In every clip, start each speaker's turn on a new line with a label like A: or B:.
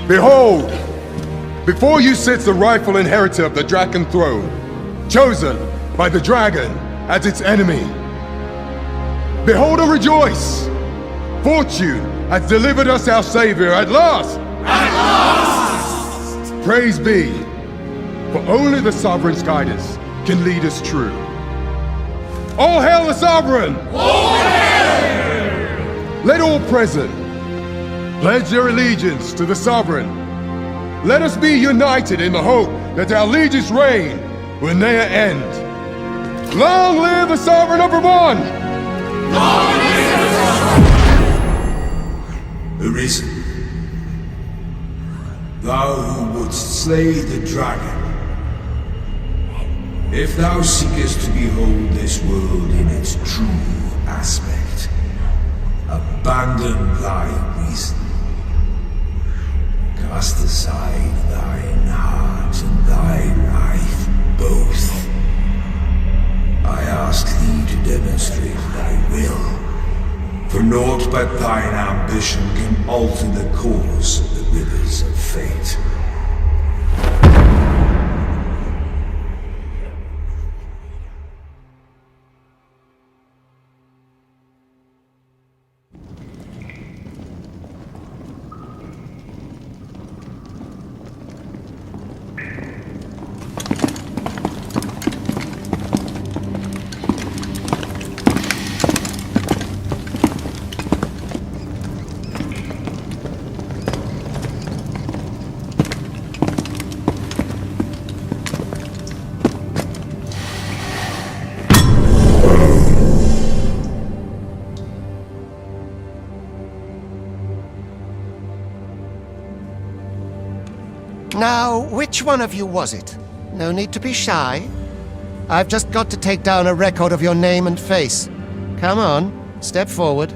A: Behold, before you sits the rightful inheritor of the Dragon throne, chosen by the dragon as its enemy. Behold and rejoice! Fortune has delivered us our savior at last!
B: At last!
A: Praise be, for only the sovereign's guidance can lead us true. All hail the sovereign!
B: All hail!
A: Let all present pledge their allegiance to the sovereign. Let us be united in the hope that our liege's reign will ne'er end. Long live the sovereign of Vermont!
B: Long live the sovereign!
C: Arisen, thou who wouldst slay the dragon, if thou seekest to behold this world in its true aspect, abandon thy reason. Cast aside thine heart and thy life both. I ask thee to demonstrate thy will, for naught but thine ambition can alter the course of the rivers of fate.
D: Now, which one of you was it? No need to be shy. I've just got to take down a record of your name and face. Come on, step forward.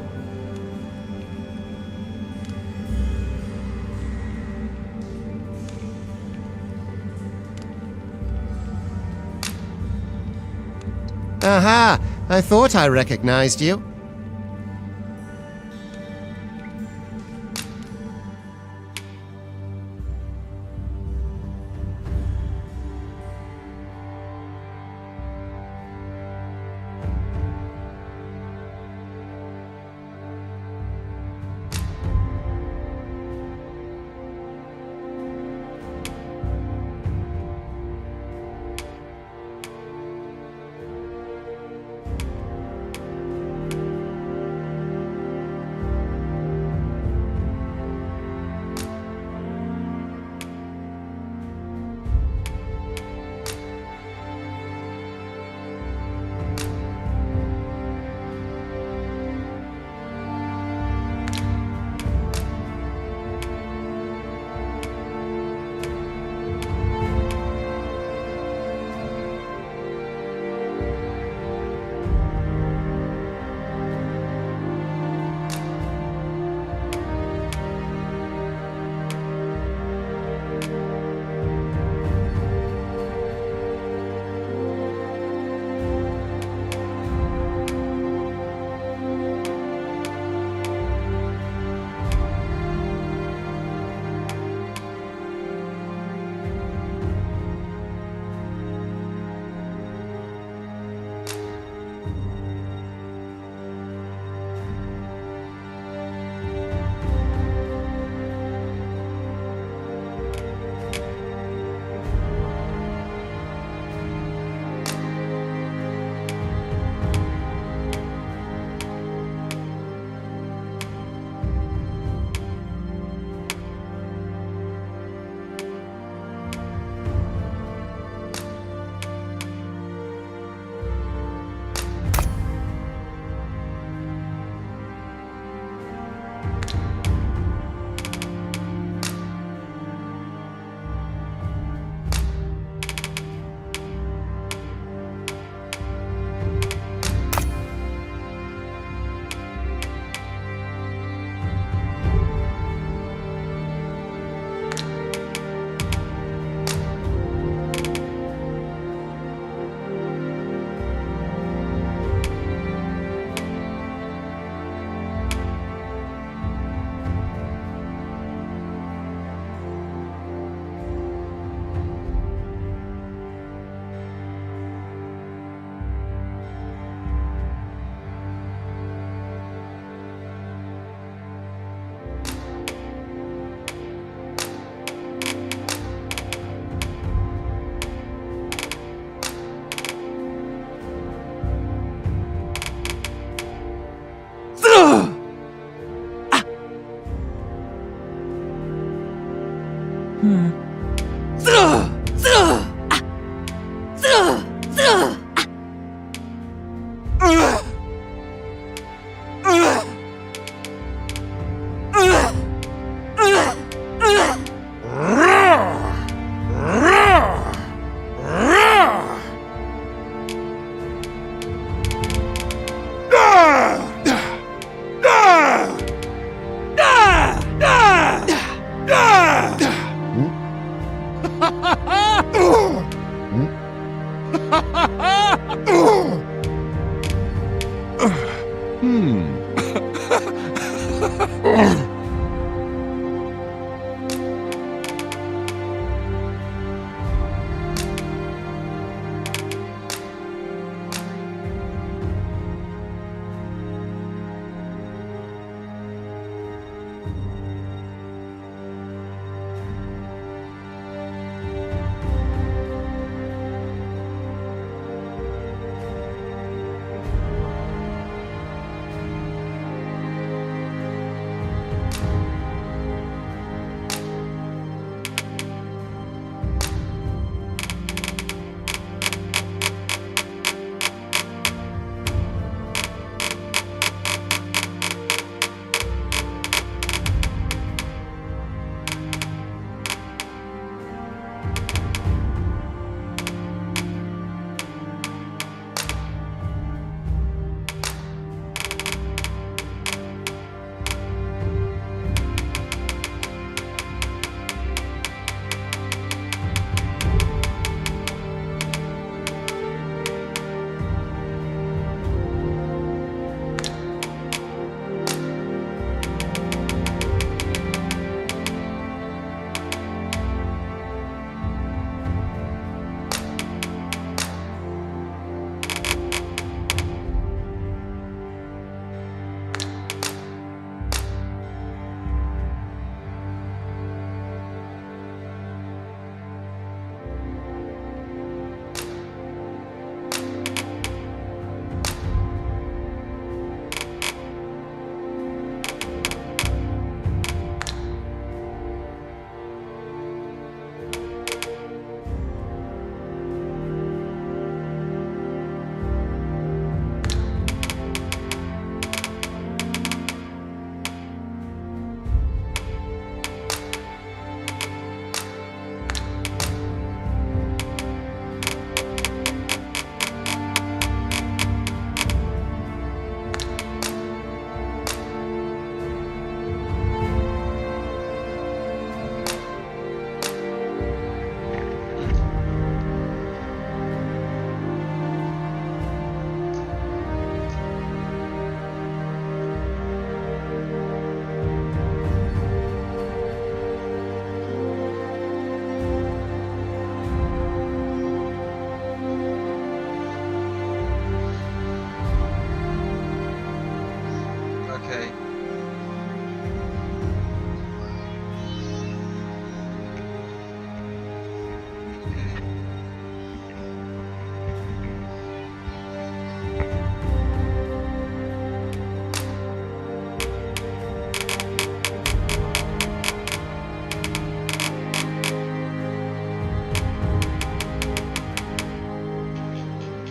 D: Aha! I thought I recognized you.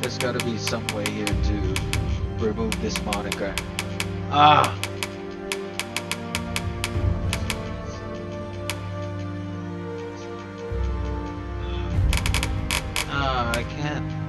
E: There's gotta be some way here to remove this moniker. Ah! Ah, I can't.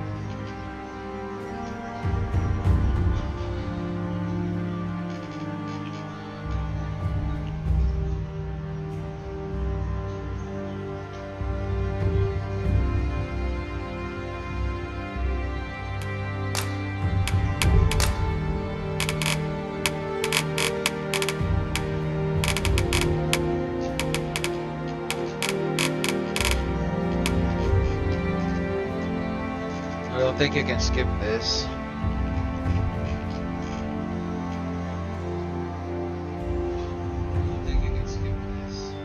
E: I don't think you can skip this. I don't think you can skip this.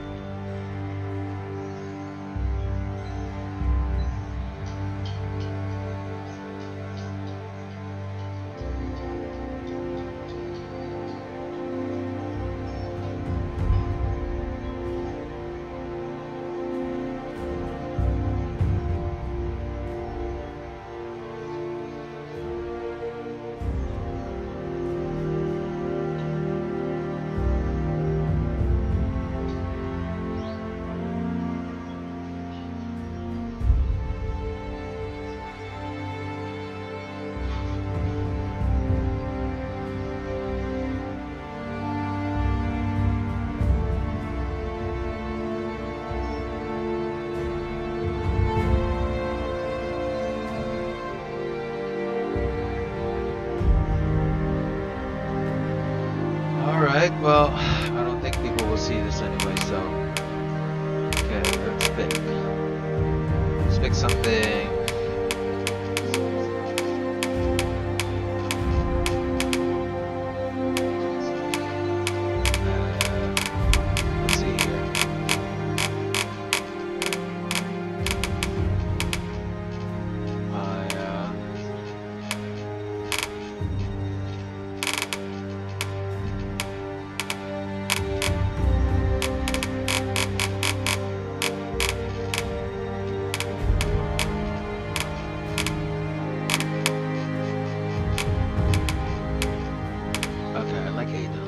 E: Well, I don't think people will see this anyway, so. Okay, let's pick. Let's pick something. Let's see here. Okay, I like Ada.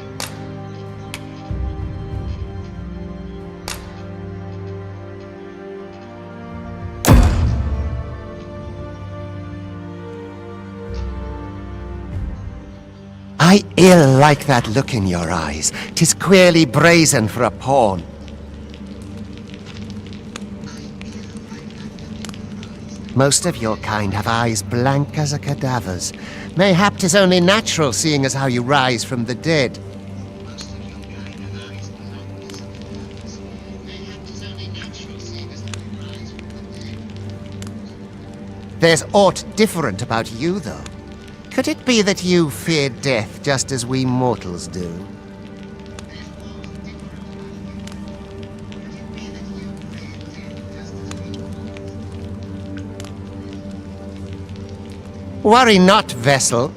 D: I ill like that look in your eyes. 'Tis queerly brazen for a pawn. Most of your kind have eyes blank as a cadaver's. Mayhap 'tis only natural, seeing as how you rise from the dead. There's aught different about you, though. Could it be that you fear death just as we mortals do? Worry not, vessel.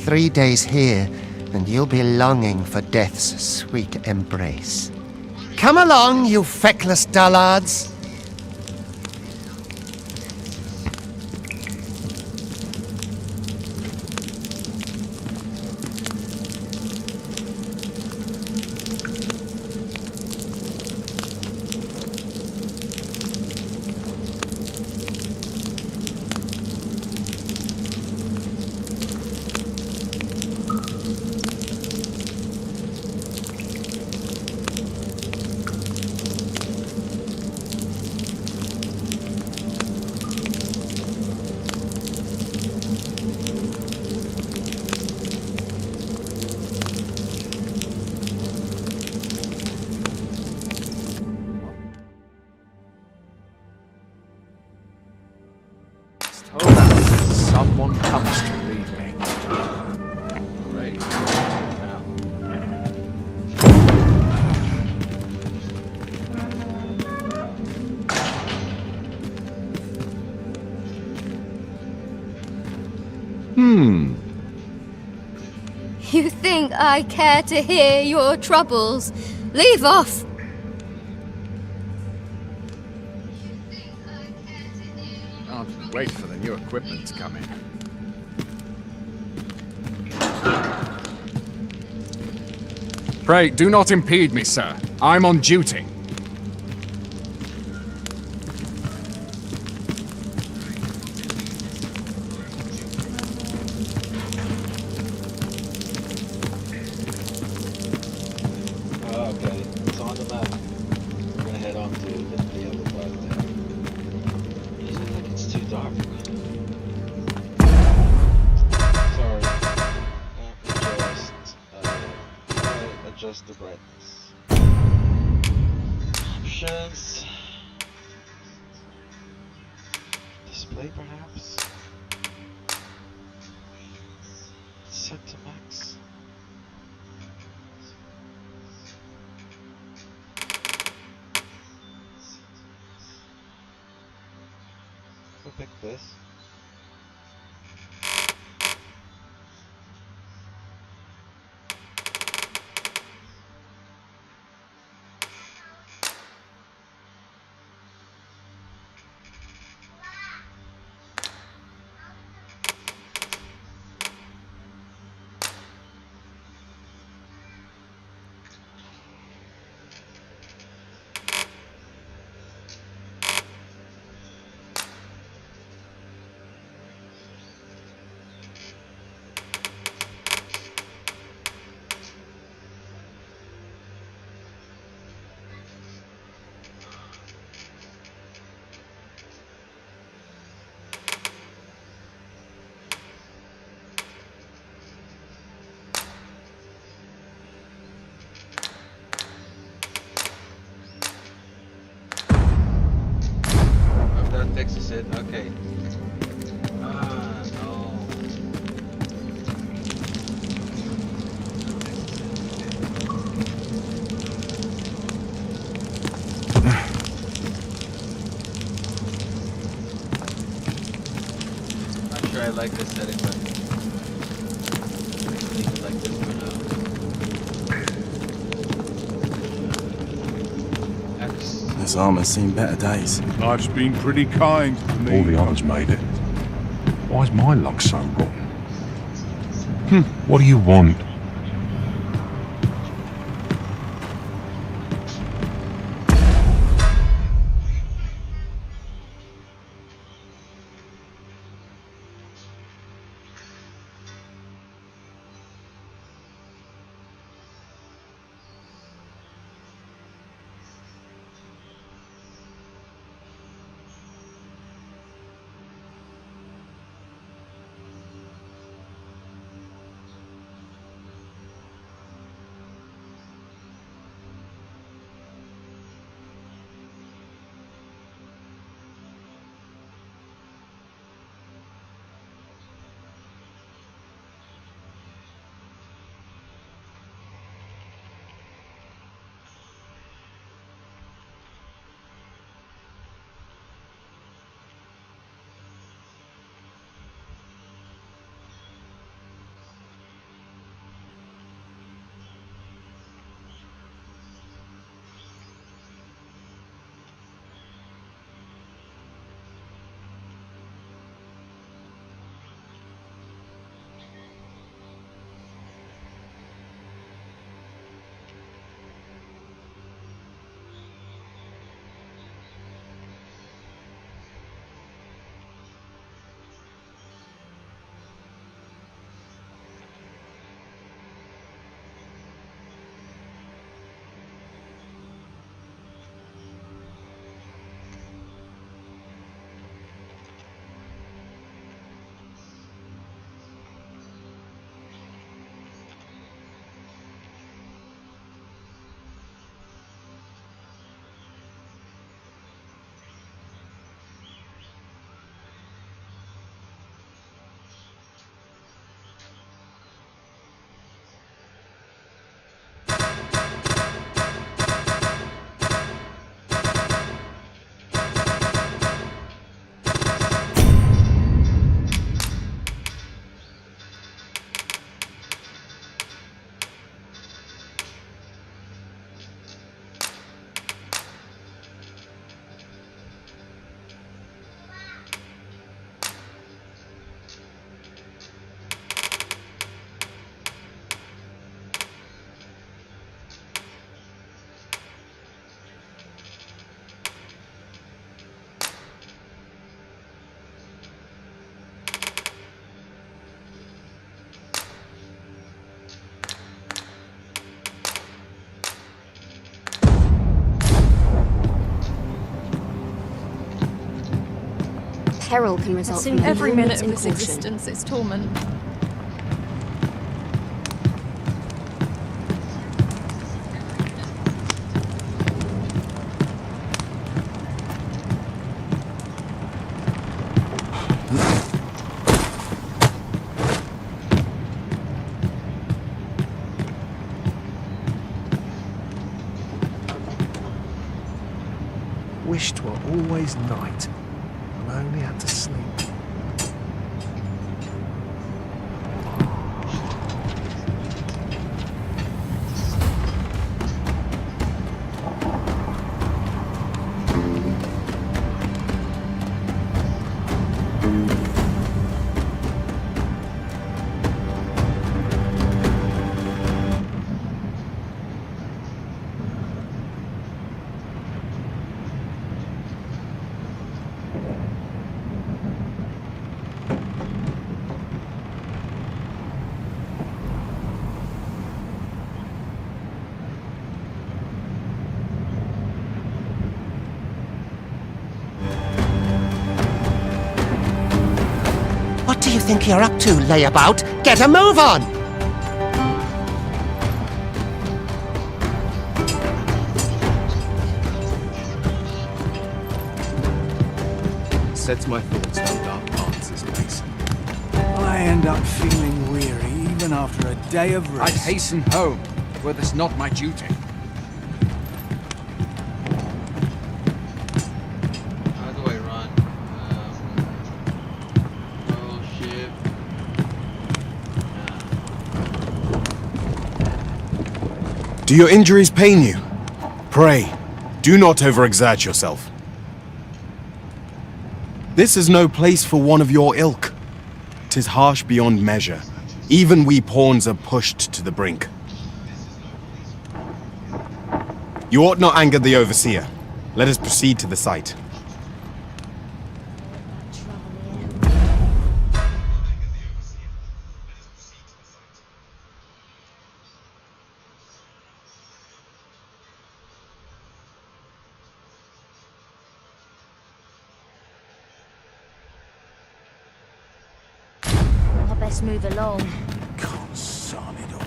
D: 3 days here, and you'll be longing for death's sweet embrace. Come along, you feckless dullards.
F: Someone comes to leave me. Great.
G: You think I care to hear your troubles? Leave off!
F: I'll wait for the new equipment to come in. Pray, do not impede me, sir. I'm on duty.
E: Okay, it's on the map. We're gonna head on to the other part there. Is it like it's too dark? Sorry. Adjust the brightness. Options. Display perhaps? Set to max. We'll pick this. fixes it. Okay. Ah, no. Not sure I like this setting, but leave it like this for now. X.
H: This armor's seen better days.
I: Life's been pretty kind to me.
J: All the others made it. Why's my luck so rotten? What do you want?
K: Peril can result
B: Assume
K: from
B: every minute of
K: enormous
B: this
K: incaution.
B: existence is torment.
L: Wished 'twere always night, and I only had to sleep.
D: What do you think you're up to, layabout? Get a move on!
H: sets my thoughts on dark parts this place.
K: I end up feeling weary even after a day of
F: I'd
K: rest.
F: hasten home, were this not my duty.
E: How do I run? Oh shit.
H: Do your injuries pain you? Pray, do not overexert yourself. This is no place for one of your ilk. 'Tis harsh beyond measure. Even we pawns are pushed to the brink. You ought not anger the overseer. Let us proceed to the site.
B: I best move along.
K: Son it all.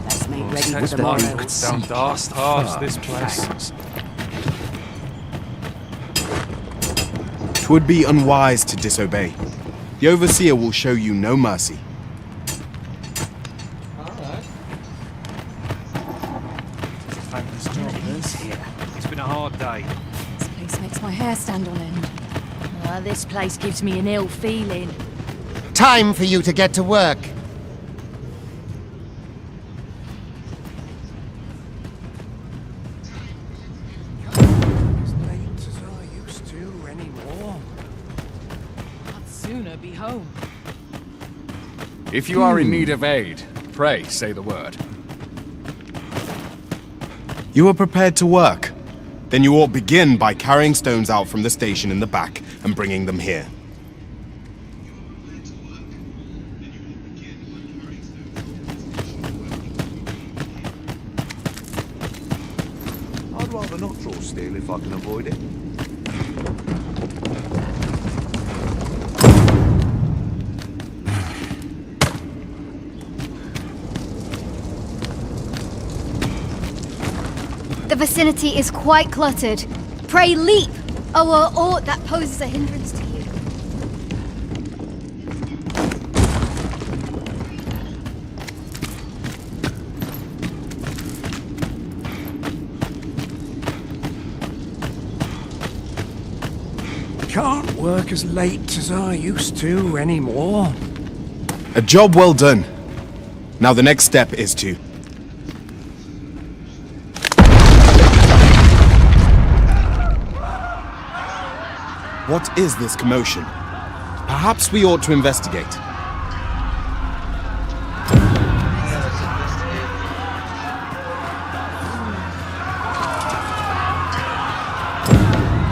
B: Let's make ready for tomorrow.
L: Down dark paths, this place.
H: 'Twould be unwise to disobey. The overseer will show you no mercy.
E: Alright.
L: Thankless job, this. It's been a hard day.
B: This place makes my hair stand on end. This place gives me an ill feeling.
D: Time for you to get to work.
K: As late as I used to anymore.
B: I'd sooner be home.
F: If you are in need of aid, pray say the word.
H: You are prepared to work? Then you ought begin by carrying stones out from the station in the back and bringing them here.
I: I'd rather not draw steel if I can avoid it.
G: The vicinity is quite cluttered. Pray leap, or aught that poses a hindrance to you.
K: Can't work as late as I used to anymore.
H: A job well done. Now the next step is to... What is this commotion? Perhaps we ought to investigate.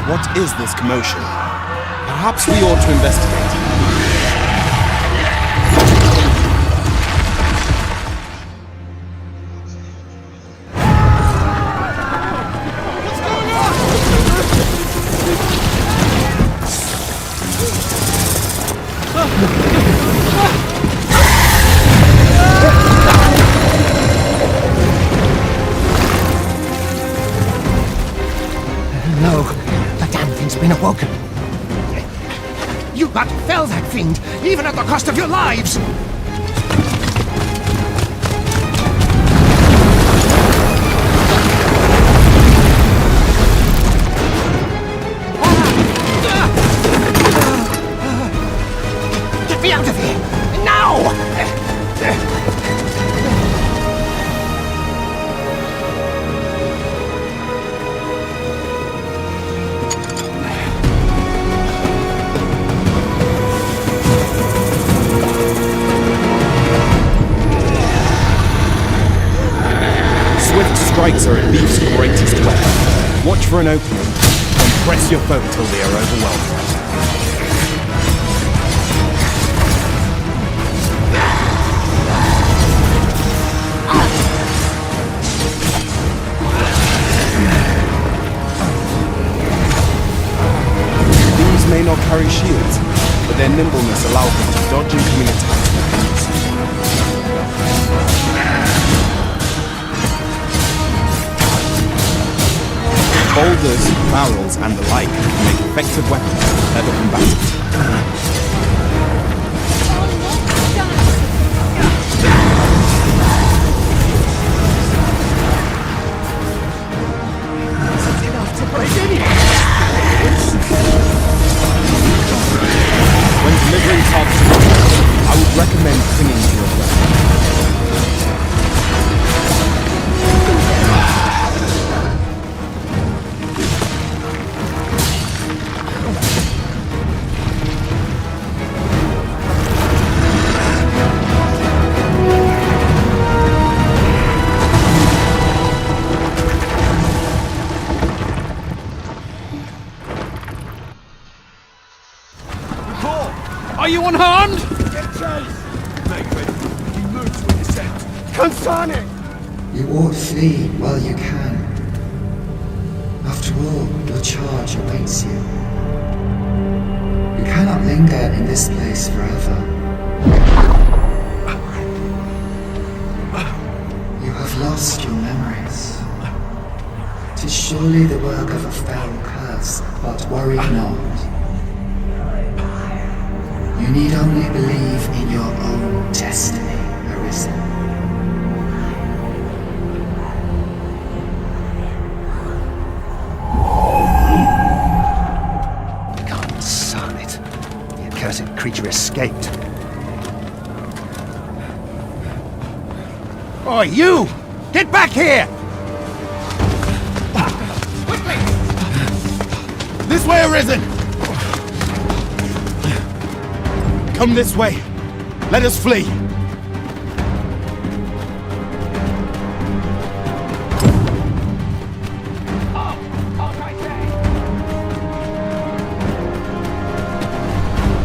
H: What is this commotion? Perhaps we ought to investigate.
D: No, the damn thing's been awoken. You but fell that fiend, even at the cost of your lives! Get me out of here! Now!
H: Swift strikes are at beef's greatest weapon. Watch for an opening, and press your foe till they are overwhelmed. These may not carry shields, but Their nimbleness allowed them to dodge incoming attacks with ease. Boulders, barrels, and the like make effective weapons for clever combatants. When delivering targets, I would recommend clinging to your weapon.
F: Are you unharmed?
I: Get chase! Make ready. You move to intercept.
H: Consane!
M: You ought flee while you can. After all, your charge awaits you. You cannot linger in this place forever. You have lost your memories. 'Tis surely the work of a fell curse, but worry not. You need only believe in your own destiny, Arisen.
D: Son it. The accursed creature escaped. Oi, you! Get back here!
H: Quickly! This way, Arisen! Come this way. Let us flee.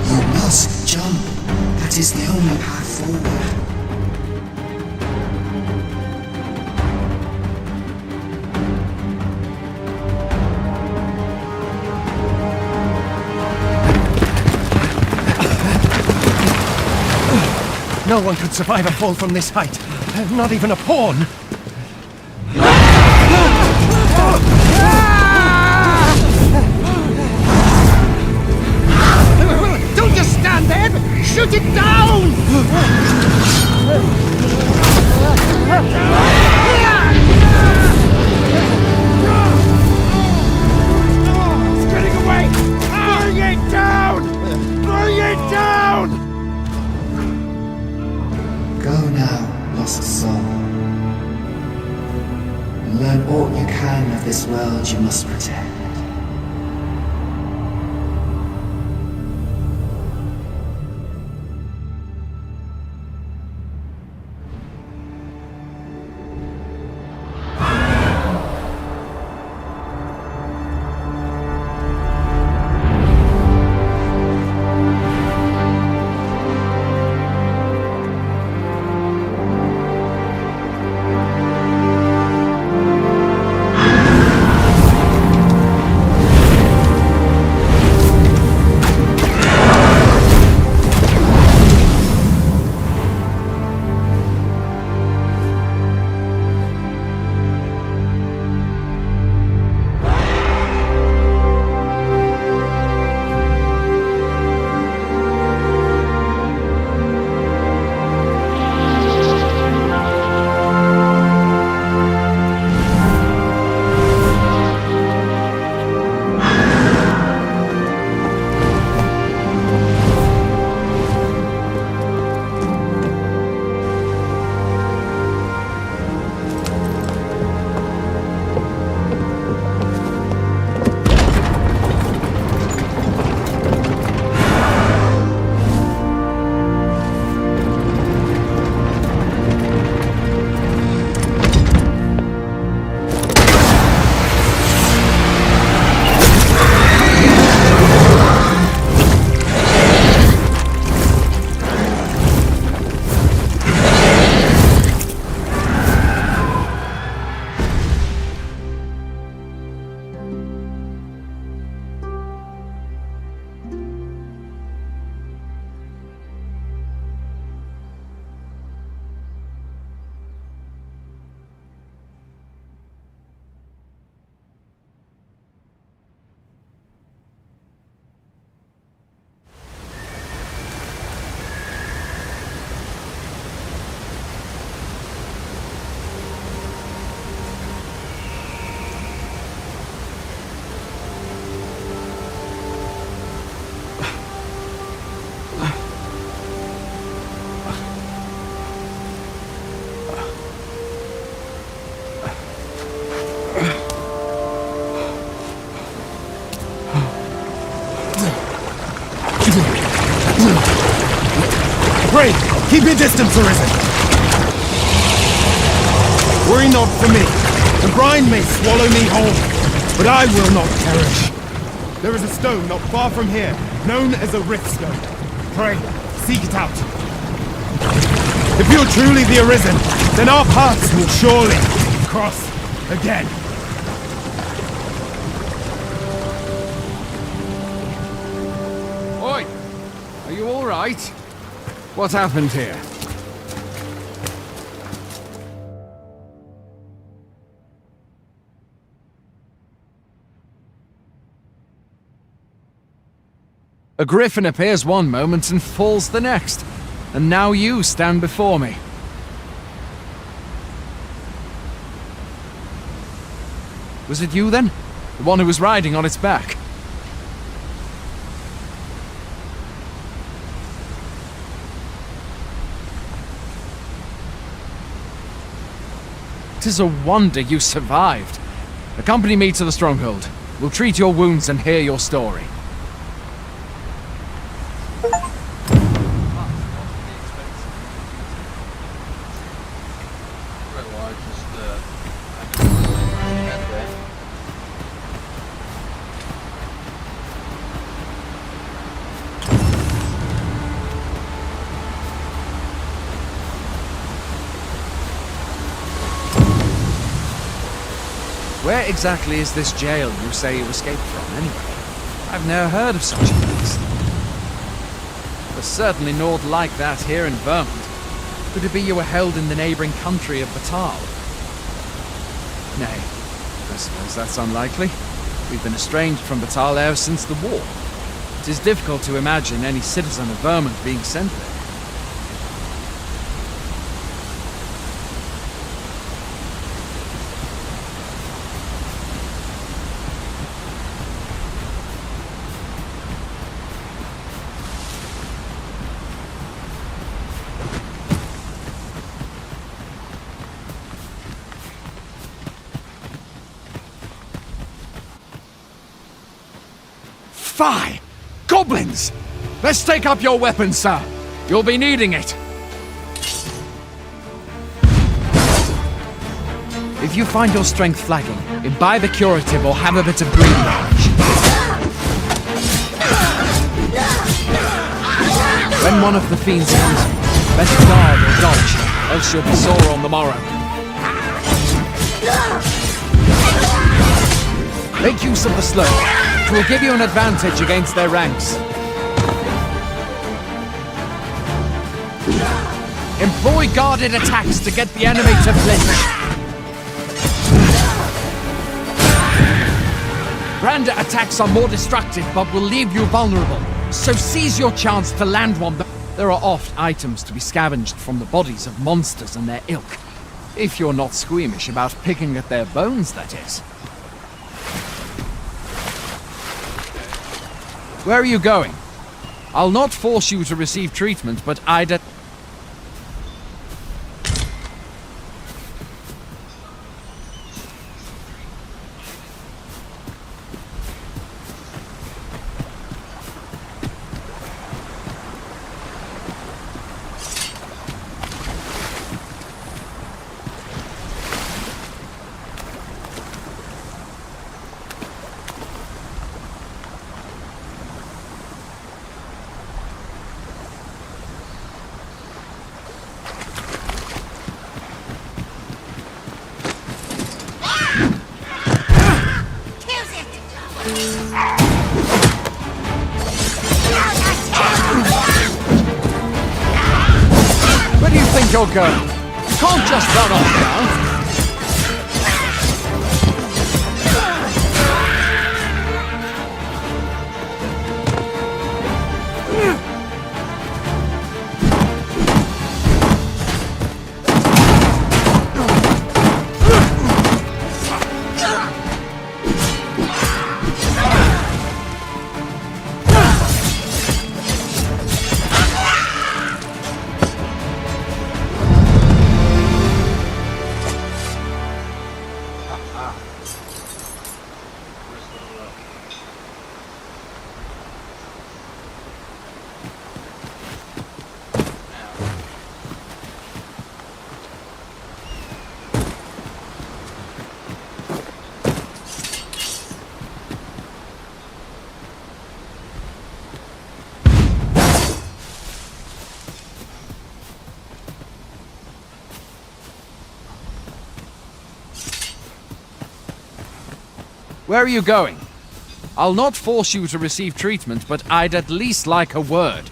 M: You must jump. That is the only path forward.
D: No one could survive a fall from this height. Not even a pawn. Don't just stand there! Shoot it down!
I: It's getting away! Bring it down! Bring it down!
M: Go now, lost soul. And learn all you can of this world you must protect.
H: Keep your distance, Arisen! Worry not for me. The brine may swallow me whole, but I will not perish. There is a stone not far from here, known as a rift stone. Pray, seek it out. If you're truly the Arisen, then our paths will surely cross again.
F: Oi! Are you alright? What happened here? A griffin appears one moment and falls the next. And now you stand before me. Was it you then? The one who was riding on its back? Tis a wonder you survived. Accompany me to the stronghold. We'll treat your wounds and hear your story. Where exactly is this jail you say you escaped from, anyway? I've never heard of such a place. There's certainly naught like that here in Vermont. Could it be you were held in the neighbouring country of Batal? Nay, I suppose that's unlikely. We've been estranged from Batal ever since the war. It is difficult to imagine any citizen of Vermont being sent there. Fie! Goblins! Let's take up your weapons, sir. You'll be needing it. If you find your strength flagging, imbibe a curative or have a bit of green rage. When one of the fiends comes, better guard or dodge, else you'll be sore on the morrow. Make use of the slope. It will give you an advantage against their ranks. Employ guarded attacks to get the enemy to flinch. Brander attacks are more destructive but will leave you vulnerable, so seize your chance to land one. There are oft items to be scavenged from the bodies of monsters and their ilk. If you're not squeamish about picking at their bones, that is. Where are you going? I'll not force you to receive treatment, but I'd... Where do you think you're going? You can't just run off now. Where are you going? I'll not force you to receive treatment, but I'd at least like a word.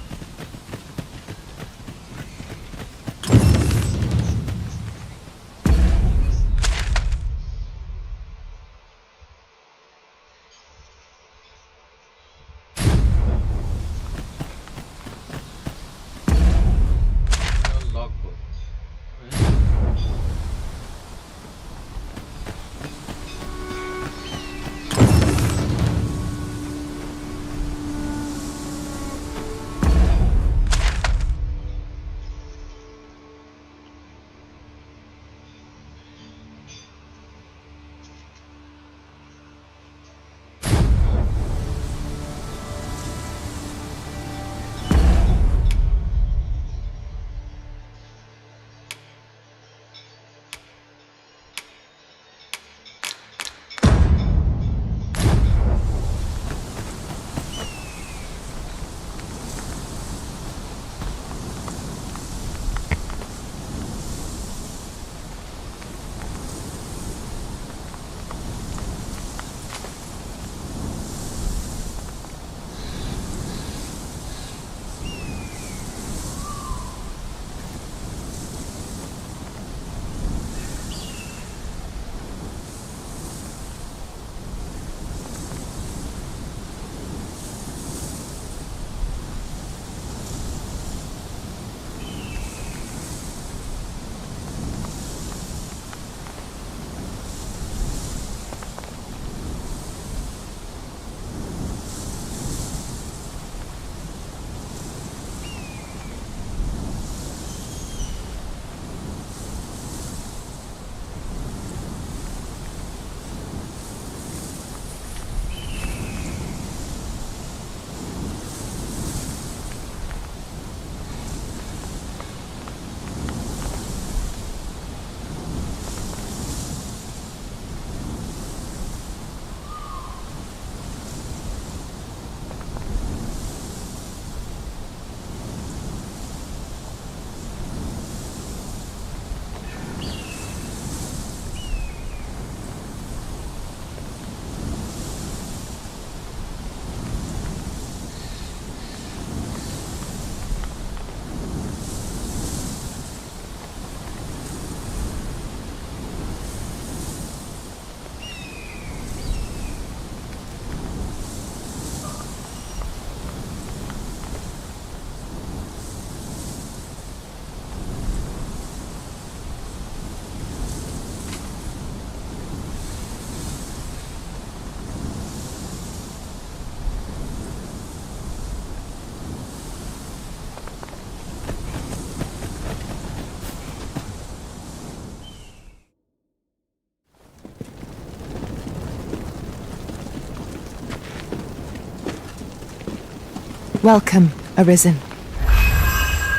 B: Welcome, Arisen.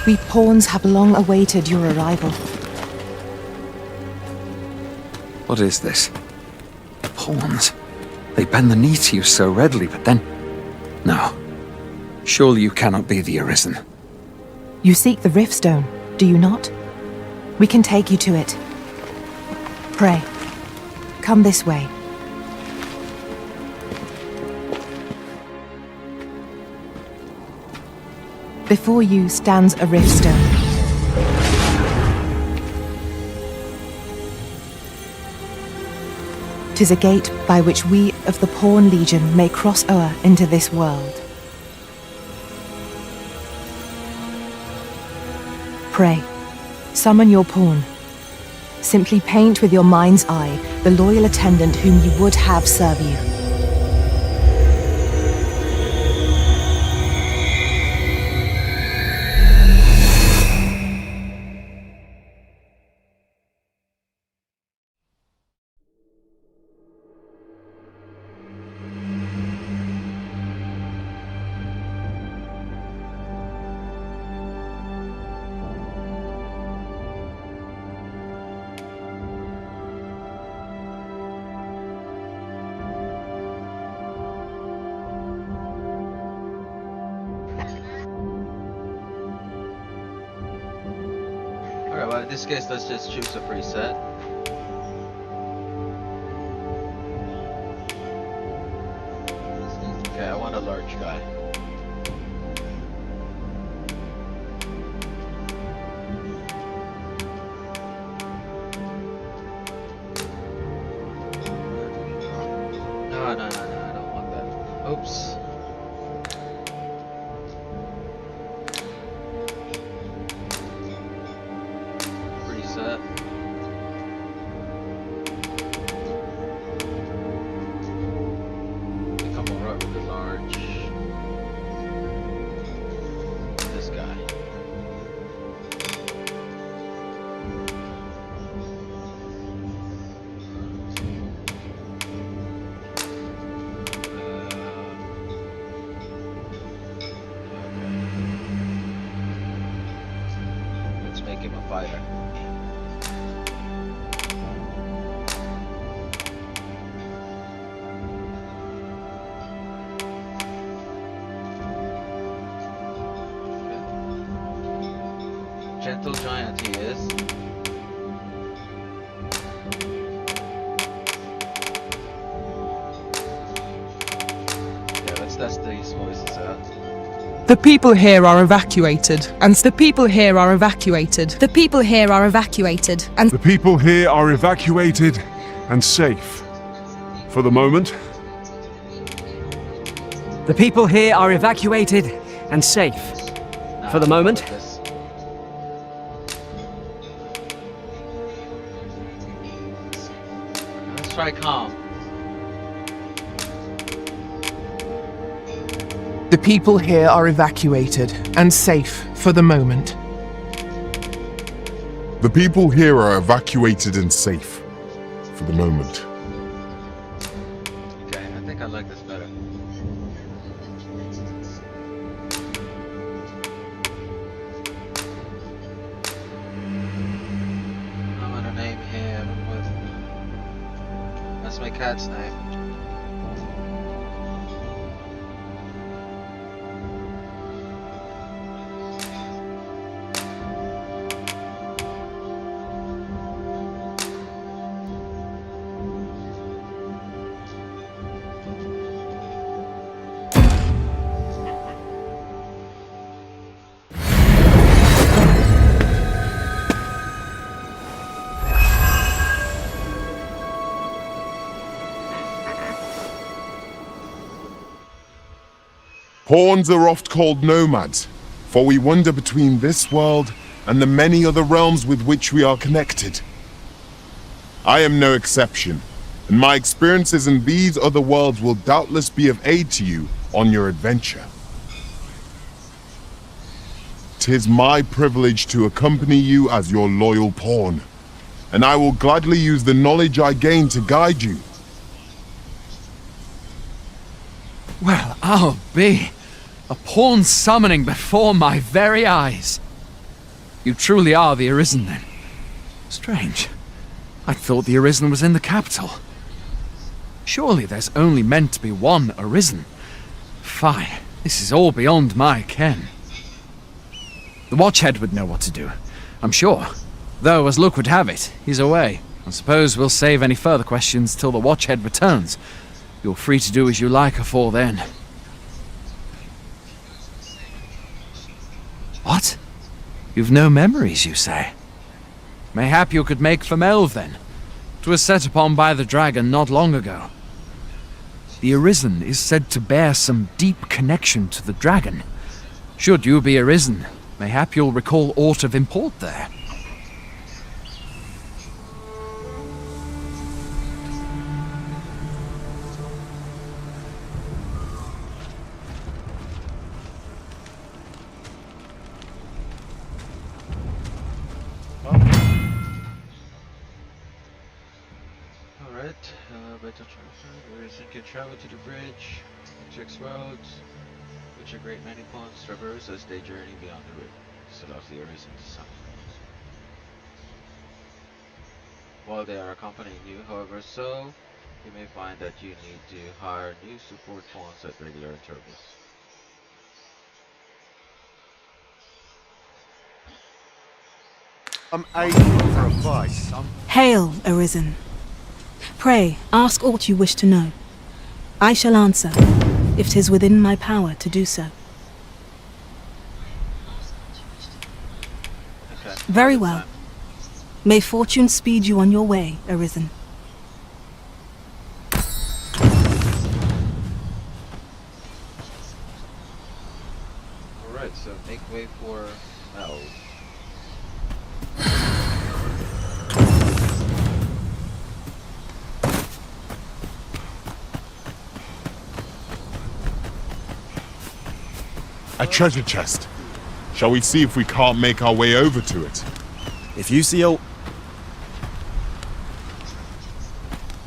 B: We pawns have long awaited your arrival.
L: What is this? Pawns. They bend the knee to you so readily, but then... No. Surely you cannot be the Arisen.
B: You seek the Riftstone, do you not? We can take you to it. Pray, come this way. Before you stands a Riftstone. "'Tis a gate by which we of the Pawn Legion may cross o'er into this world. Pray, summon your pawn. Simply paint with your mind's eye the loyal attendant whom you would have serve you.
E: Alright, well in this case let's just choose a preset. Okay, I want a large guy. No, I don't want that. Oops. Reset. I think I'm alright with the large. This guy. Let's make him a fighter. Gentle giant he is. Yeah, let's test these voices out.
N: The people here are evacuated, and the people here are evacuated. The people here are evacuated, and
J: The people here are evacuated and safe. For the moment.
O: The people here are evacuated and safe. For the moment.
E: Let's try calm.
P: The people here are evacuated and safe for the moment.
A: The people here are evacuated and safe. For the moment.
E: Okay, I think I like this better. I'm gonna name him with... That's my cat's name.
A: Pawns are oft called nomads, for we wander between this world and the many other realms with which we are connected. I am no exception, and my experiences in these other worlds will doubtless be of aid to you on your adventure. 'Tis my privilege to accompany you as your loyal pawn, and I will gladly use the knowledge I gain to guide you.
F: Well, I'll be. A pawn summoning before my very eyes. You truly are the Arisen, then. Strange. I thought the Arisen was in the capital. Surely there's only meant to be one Arisen. Fine, this is all beyond my ken. The Watchhead would know what to do, I'm sure. Though, as luck would have it, he's away. I suppose we'll save any further questions till the Watchhead returns. You're free to do as you like afore then. What? You've no memories, you say? Mayhap you could make for Melve, then. 'Twas set upon by the dragon not long ago. The Arisen is said to bear some deep connection to the dragon. Should you be Arisen, mayhap you'll recall aught of import there.
E: Can travel to the bridge, checks roads, which a great many pawns traverse as they journey beyond the river, set off the Arisen to summon. While they are accompanying you, however, so you may find that you need to hire new support pawns at regular intervals.
Q: I'm aching for a fight.
R: Hail, Arisen. Pray, ask aught you wish to know. I shall answer. if 'tis within my power to do so.
E: Okay.
R: Very well. May fortune speed you on your way, Arisen.
E: Alright, so make way for Mel.
S: A treasure chest. Shall we see if we can't make our way over to it?
T: If you see a...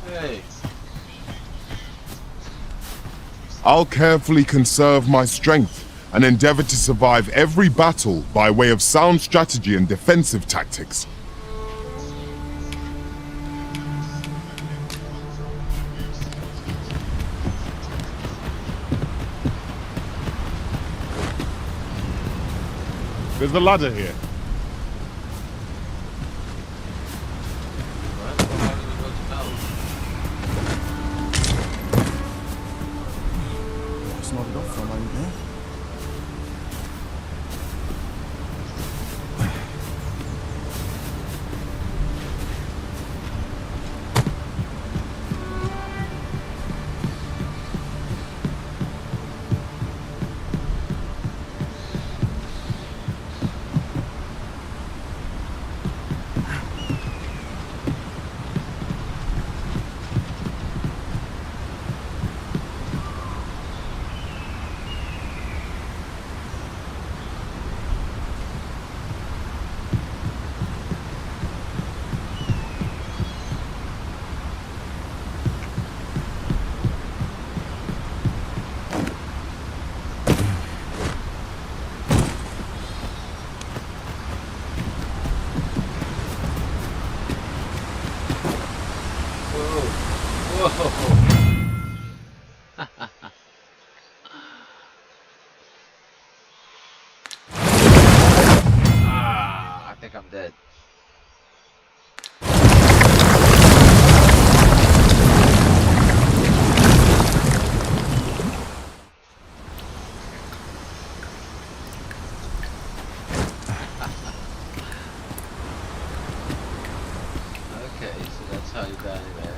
E: Hey.
S: I'll carefully conserve my strength and endeavor to survive every battle by way of sound strategy and defensive tactics. There's a ladder here.
T: Just nodded off for a moment there.
E: I think I'm dead. Okay, so that's how you die there.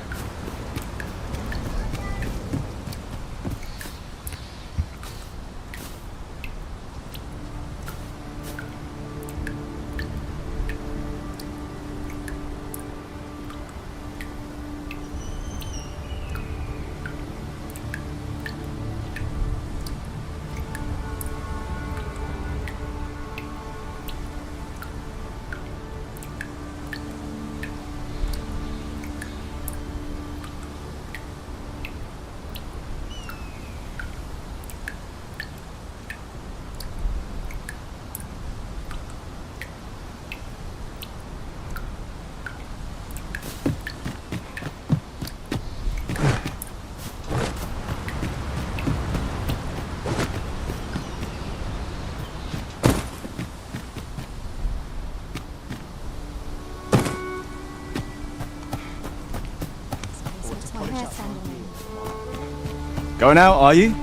T: Going out, are you?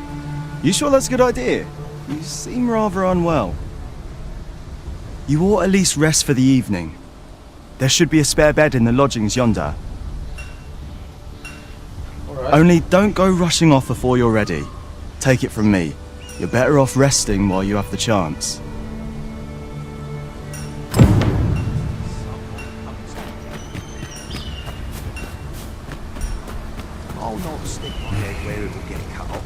T: You sure that's a good idea? You seem rather unwell. You ought at least rest for the evening. There should be a spare bed in the lodgings yonder. Only don't go rushing off before you're ready. Take it from me. You're better off resting while you have the chance.
K: I'll not stick my head where it will get cut off.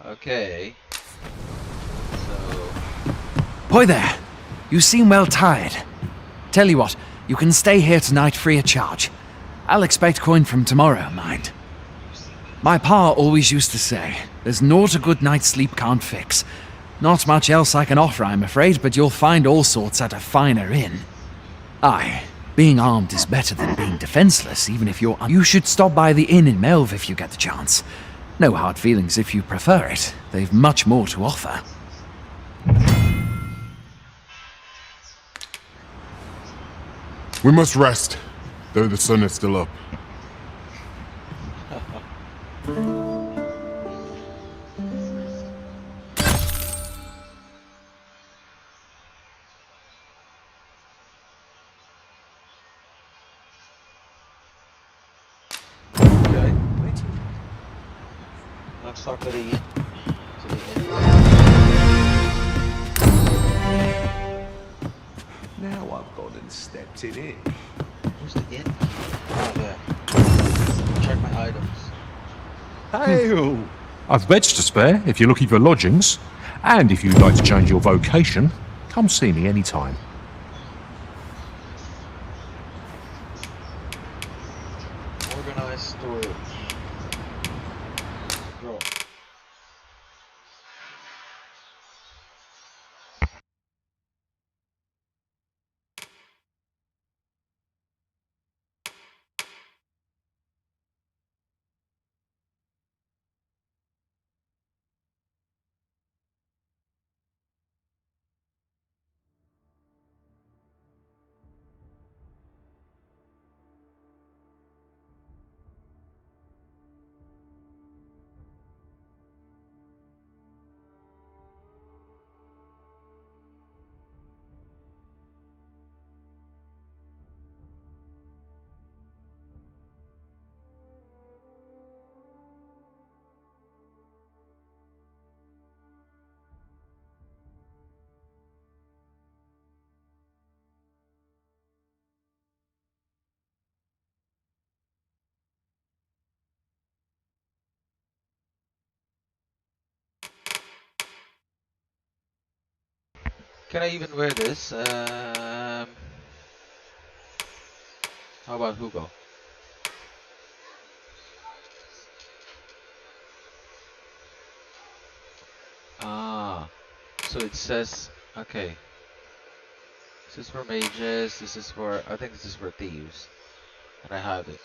E: Okay. So...
F: Boy there, you seem well tired. Tell you what, you can stay here tonight free of charge. I'll expect coin from tomorrow, mind. My pa always used to say, there's naught a good night's sleep can't fix. Not much else I can offer, I'm afraid, but you'll find all sorts at a finer inn. Aye, being armed is better than being defenseless, even if you're... You should stop by the inn in Melve if you get the chance. No hard feelings if you prefer it. They've much more to offer.
S: We must rest, though the sun is still up.
E: Okay. Let's talk to the inn.
Q: Now I've gone and stepped in it.
E: Where's the inn? Oh, there. Check my items.
J: Hail! I've beds to spare if you're looking for lodgings. And if you'd like to change your vocation, come see me anytime.
E: Organized storage. Draw. Can I even wear this? How about Hugo? Ah, so it says, okay. This is for mages, this is for, I think this is for thieves. And I have it.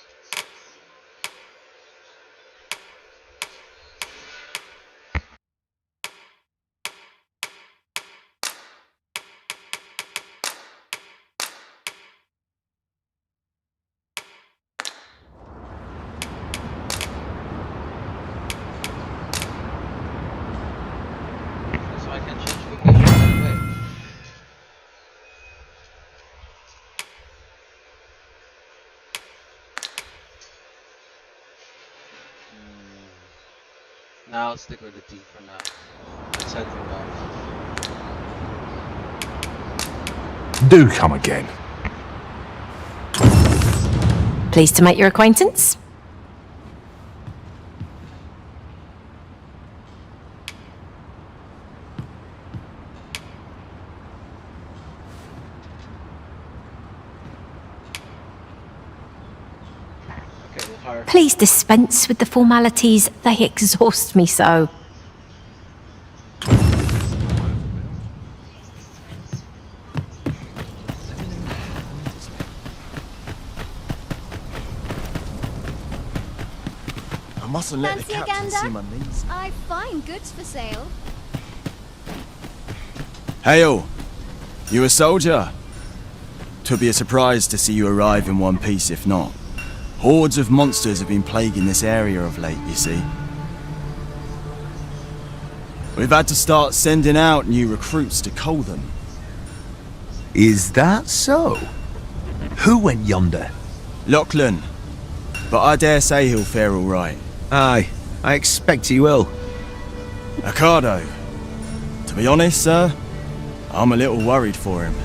E: So I can change vocation right away. Now I'll stick with the T for now. Let's head for that.
J: Do come again.
U: Pleased to make your acquaintance. Please dispense with the formalities. They exhaust me so.
T: I mustn't let the
G: Fancy a
T: captain see my
G: gander?
T: knees.
G: I've fine goods for sale.
T: Hail! You a soldier? 'Twould be a surprise to see you arrive in one piece if not. Hordes of monsters have been plaguing this area of late, you see. We've had to start sending out new recruits to cull them.
V: Is that so? Who went yonder?
T: Lachlan. But I dare say he'll fare all right.
V: Aye, I expect he will.
T: Ricardo. To be honest, sir, I'm a little worried for him.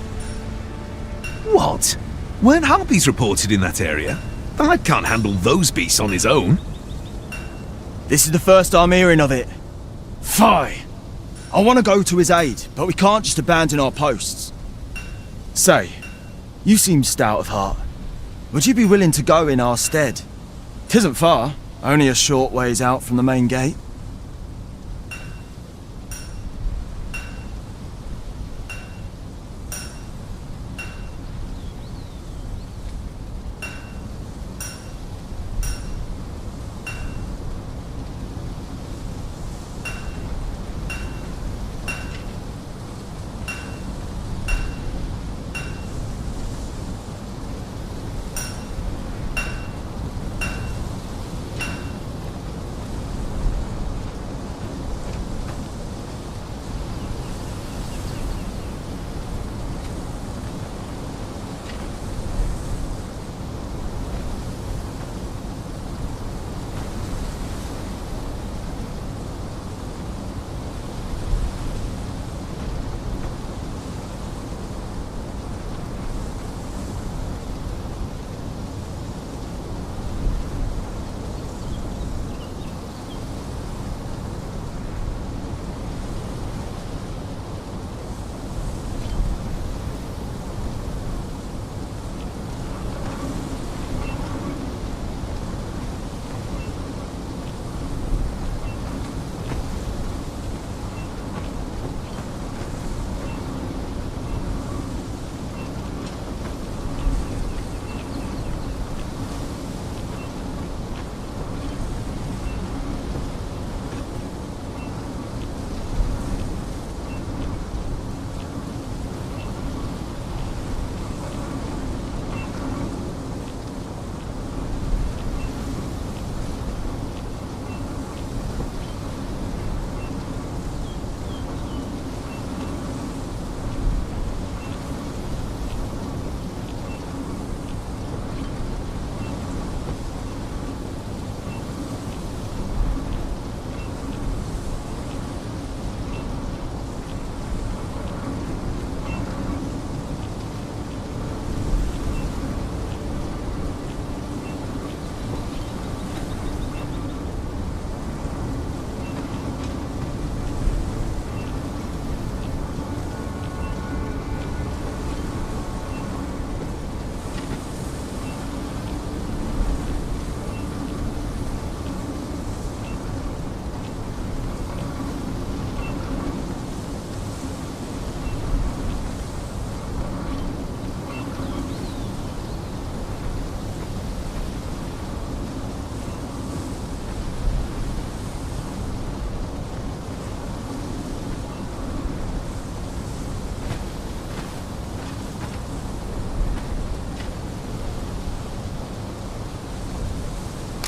V: What? Weren't harpies reported in that area? The lad can't handle those beasts on his own.
T: This is the first I'm hearing of it. Fie! I want to go to his aid, but we can't just abandon our posts. Say, you seem stout of heart. Would you be willing to go in our stead? 'Tisn't far, only a short ways out from the main gate.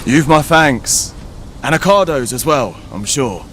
T: You've my thanks. And Ricardo's as well, I'm sure.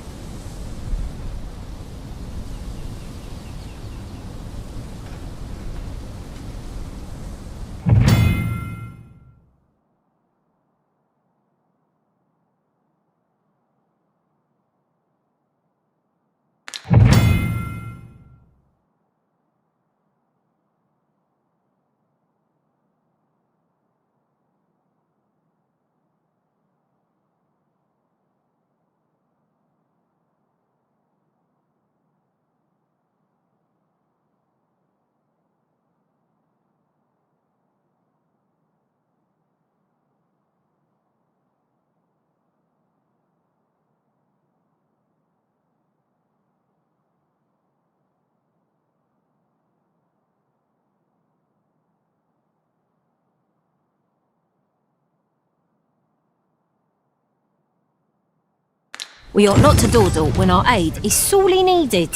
U: We ought not to dawdle when our aid is sorely needed.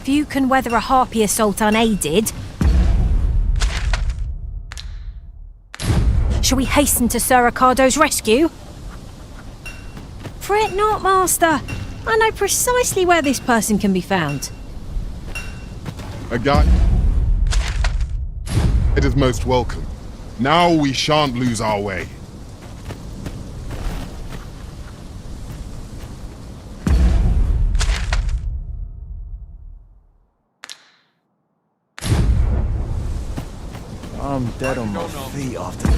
U: Few can weather a harpy assault unaided. Shall we hasten to Sir Ricardo's rescue? Fret not, Master. I know precisely where this person can be found.
S: A guy. It is most welcome. Now we shan't lose our way.
T: I'm dead on my feet after.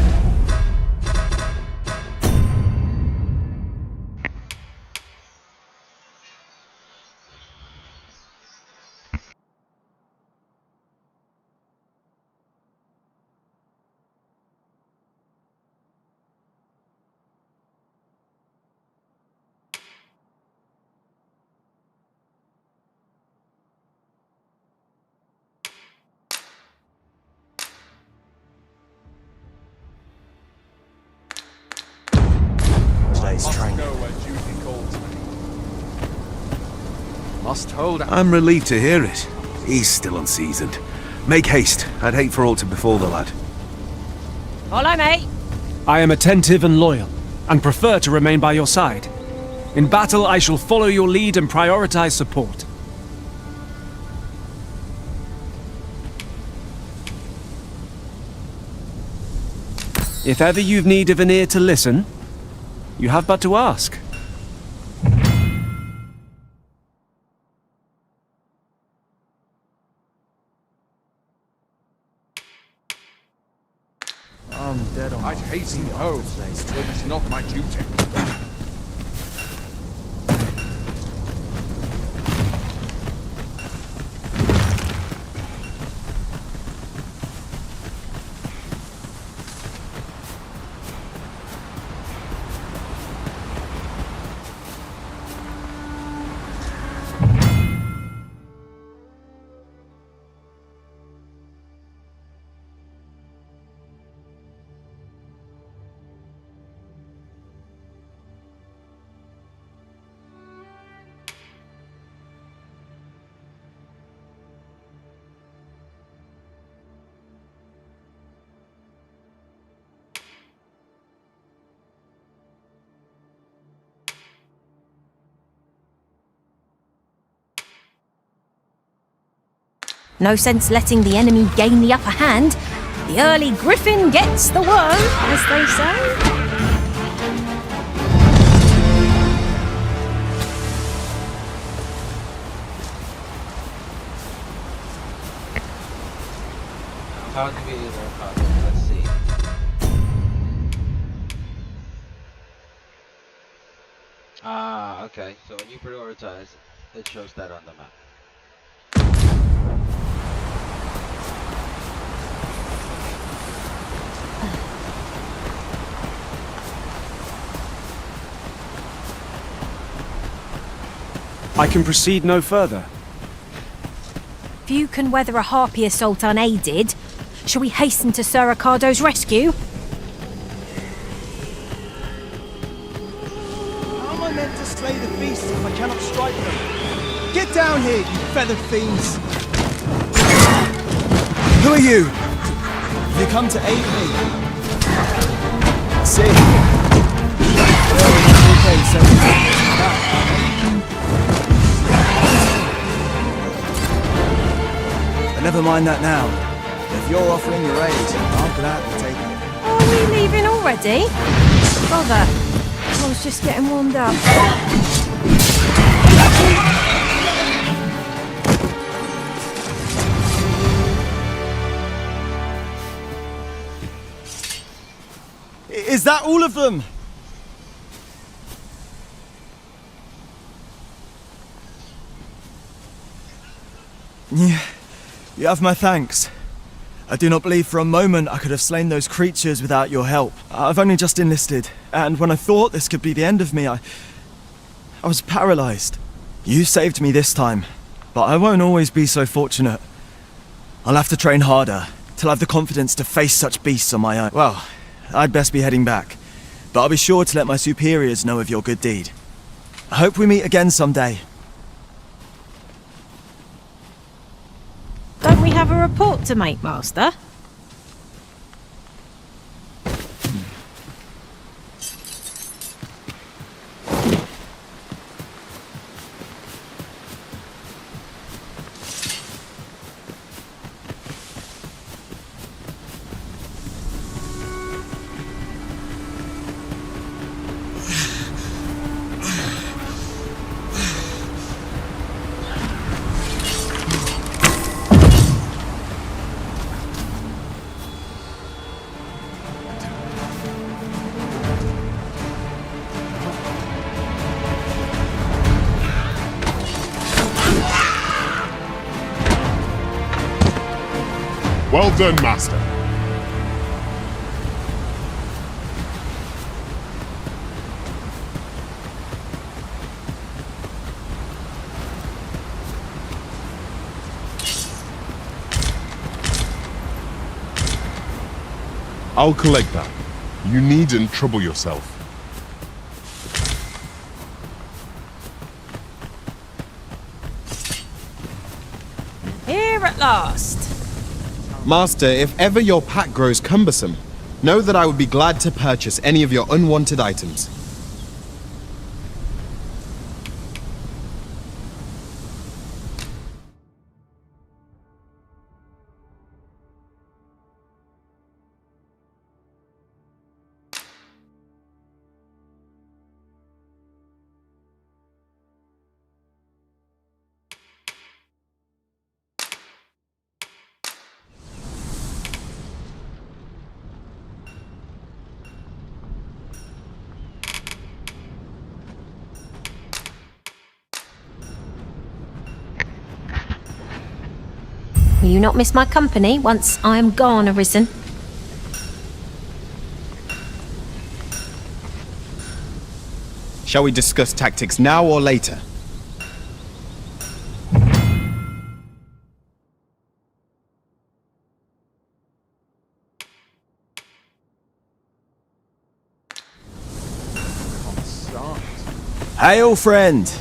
H: go where duty calls me.
F: Must hold.
V: I'm relieved to hear it. He's still unseasoned. Make haste. I'd hate for aught to befall the lad.
O: Follow me.
C: I am attentive and loyal, and prefer to remain by your side. In battle, I shall follow your lead and prioritize support. If ever you've need of an ear to listen, you have but to ask.
H: I'm dead on.
F: I'd hasten home, but it's not my duty.
U: No sense letting the enemy gain the upper hand. The early griffin gets the worm, as they say.
E: How do we let's see. Ah, okay. So when you prioritize, it shows that on the map.
C: I can proceed no further.
U: Few can weather a harpy assault unaided. Shall we hasten to Sir Ricardo's rescue?
T: How am I meant to slay the beasts if I cannot strike them? Get down here, you feathered fiends! Who are you? You come to aid me. See? Okay, so... But never mind that now. If you're offering your aid, I'll gladly take it.
U: Are we leaving already? Bother. I was just getting warmed up.
T: Is that all of them? Yeah, you have my thanks. I do not believe for a moment I could have slain those creatures without your help. I've only just enlisted, and when I thought this could be the end of me, I was paralyzed. You saved me this time, but I won't always be so fortunate. I'll have to train harder, till I have the confidence to face such beasts on my own. Well, I'd best be heading back, but I'll be sure to let my superiors know of your good deed. I hope we meet again someday.
U: Don't we have a report to make, Master?
S: Well done, Master. I'll collect that. You needn't trouble yourself.
D: last.
I: Master, if ever your pack grows cumbersome, know that I would be glad to purchase any of your unwanted items.
U: Will you not miss my company once I am gone, Arisen?
I: Shall we discuss tactics now or later?
T: Hail, friend!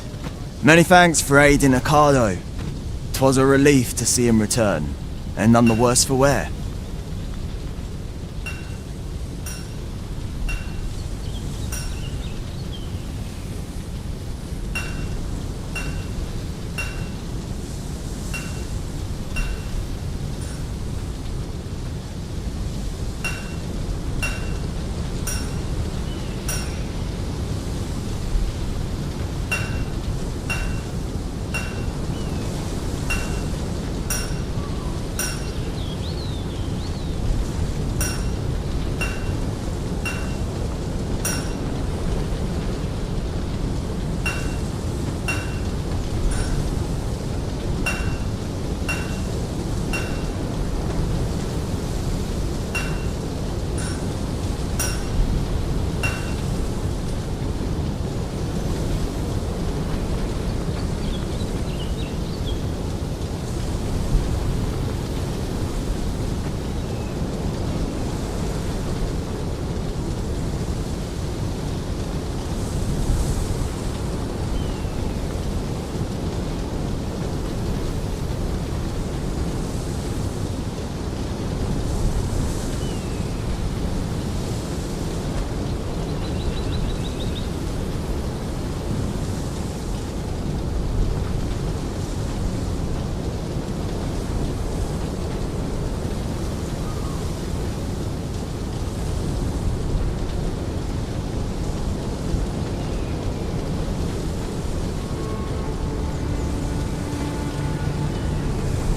T: Many thanks for aiding Ocado. 'Twas a relief to see him return, and none the worse for wear.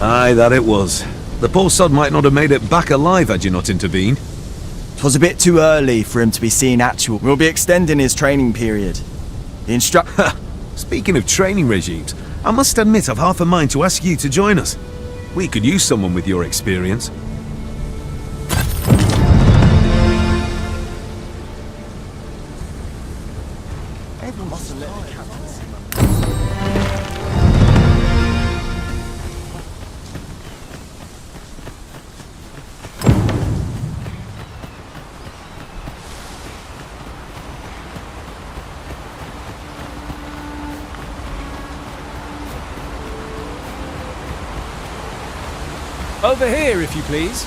V: Aye, that it was. The poor sod might not have made it back alive had you not intervened.
T: 'Twas a bit too early for him to be seen actual. We'll be extending his training period. The
V: Speaking of training regimes, I must admit I've half a mind to ask you to join us. We could use someone with your experience.
T: Everyone must have let the captain see.
C: Over here, if you please.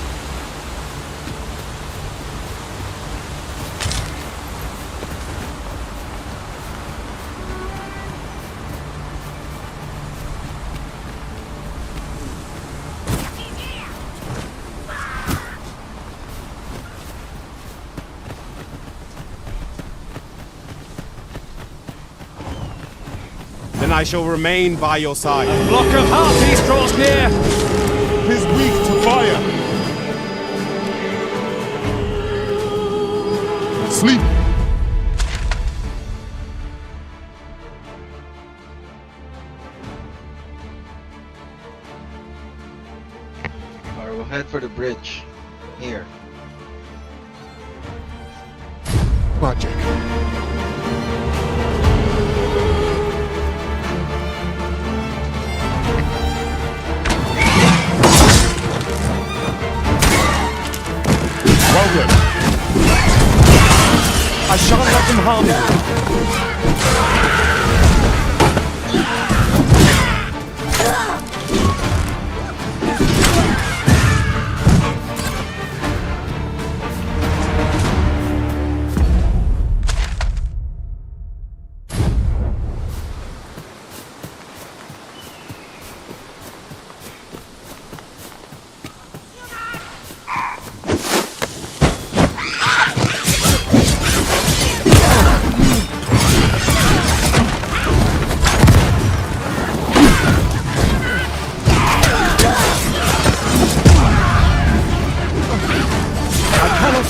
I: Then I shall remain by your side.
C: A block of harpies draws near.
S: He's weak to fire. Sleep.
E: Alright, we'll head for the bridge. Here.
S: Magic. Well done.
I: I shan't let them harm you.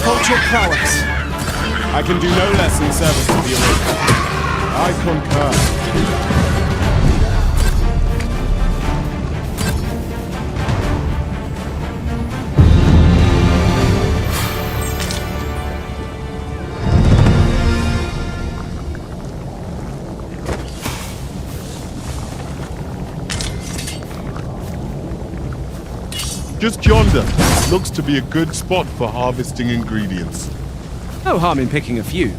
F: agricultural prowess.
H: I can do no less in service to the Arisen. I concur.
S: Just yonder. Looks to be a good spot for harvesting ingredients.
C: No harm in picking a few.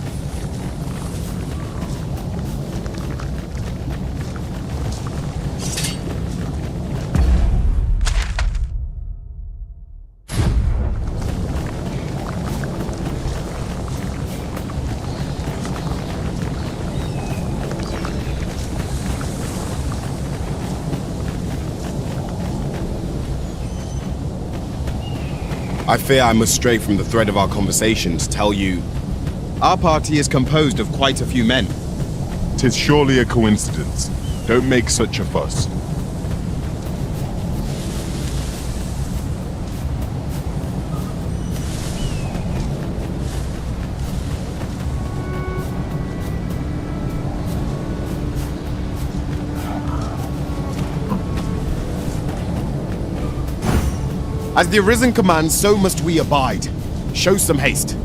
I: I fear I must stray from the thread of our conversation to tell you, our party is composed of quite a few men.
S: 'Tis surely a coincidence. Don't make such a fuss.
I: As the Arisen commands, so must we abide. Show some haste.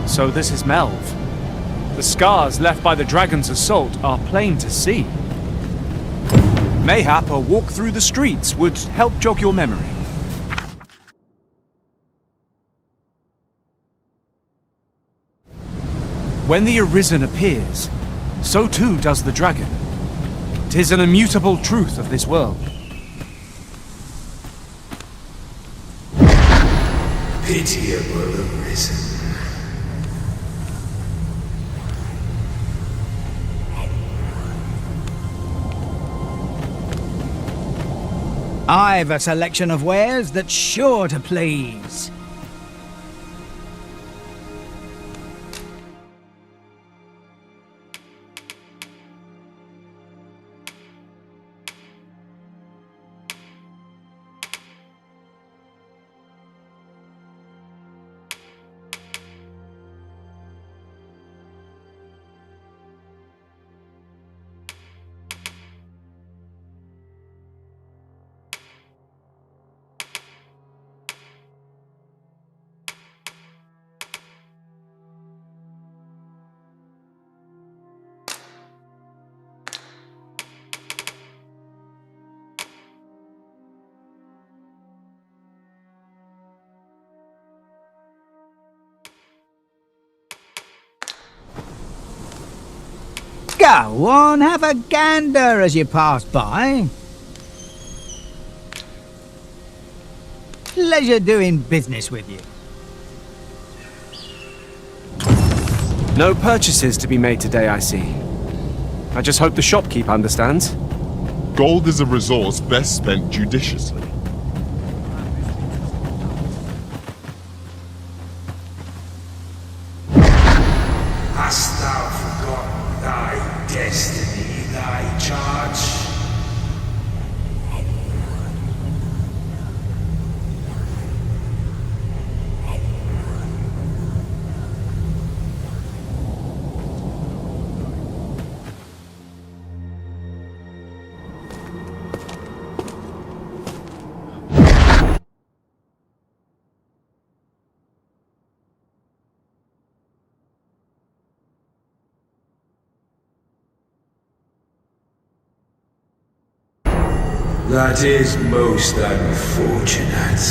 C: So this is Melv. The scars left by the dragon's assault are plain to see. Mayhap a walk through the streets would help jog your memory. When the Arisen appears, so too does the dragon. 'Tis an immutable truth of this world.
K: Pitiable Arisen.
D: I've a selection of wares that's sure to please. Go on, have a gander as you pass by. Pleasure doing business with you.
C: No purchases to be made today, I see. I just hope the shopkeep understands.
S: Gold is a resource best spent judiciously.
K: Hast thou forgotten thy destiny, thy charge?
L: That is most unfortunate.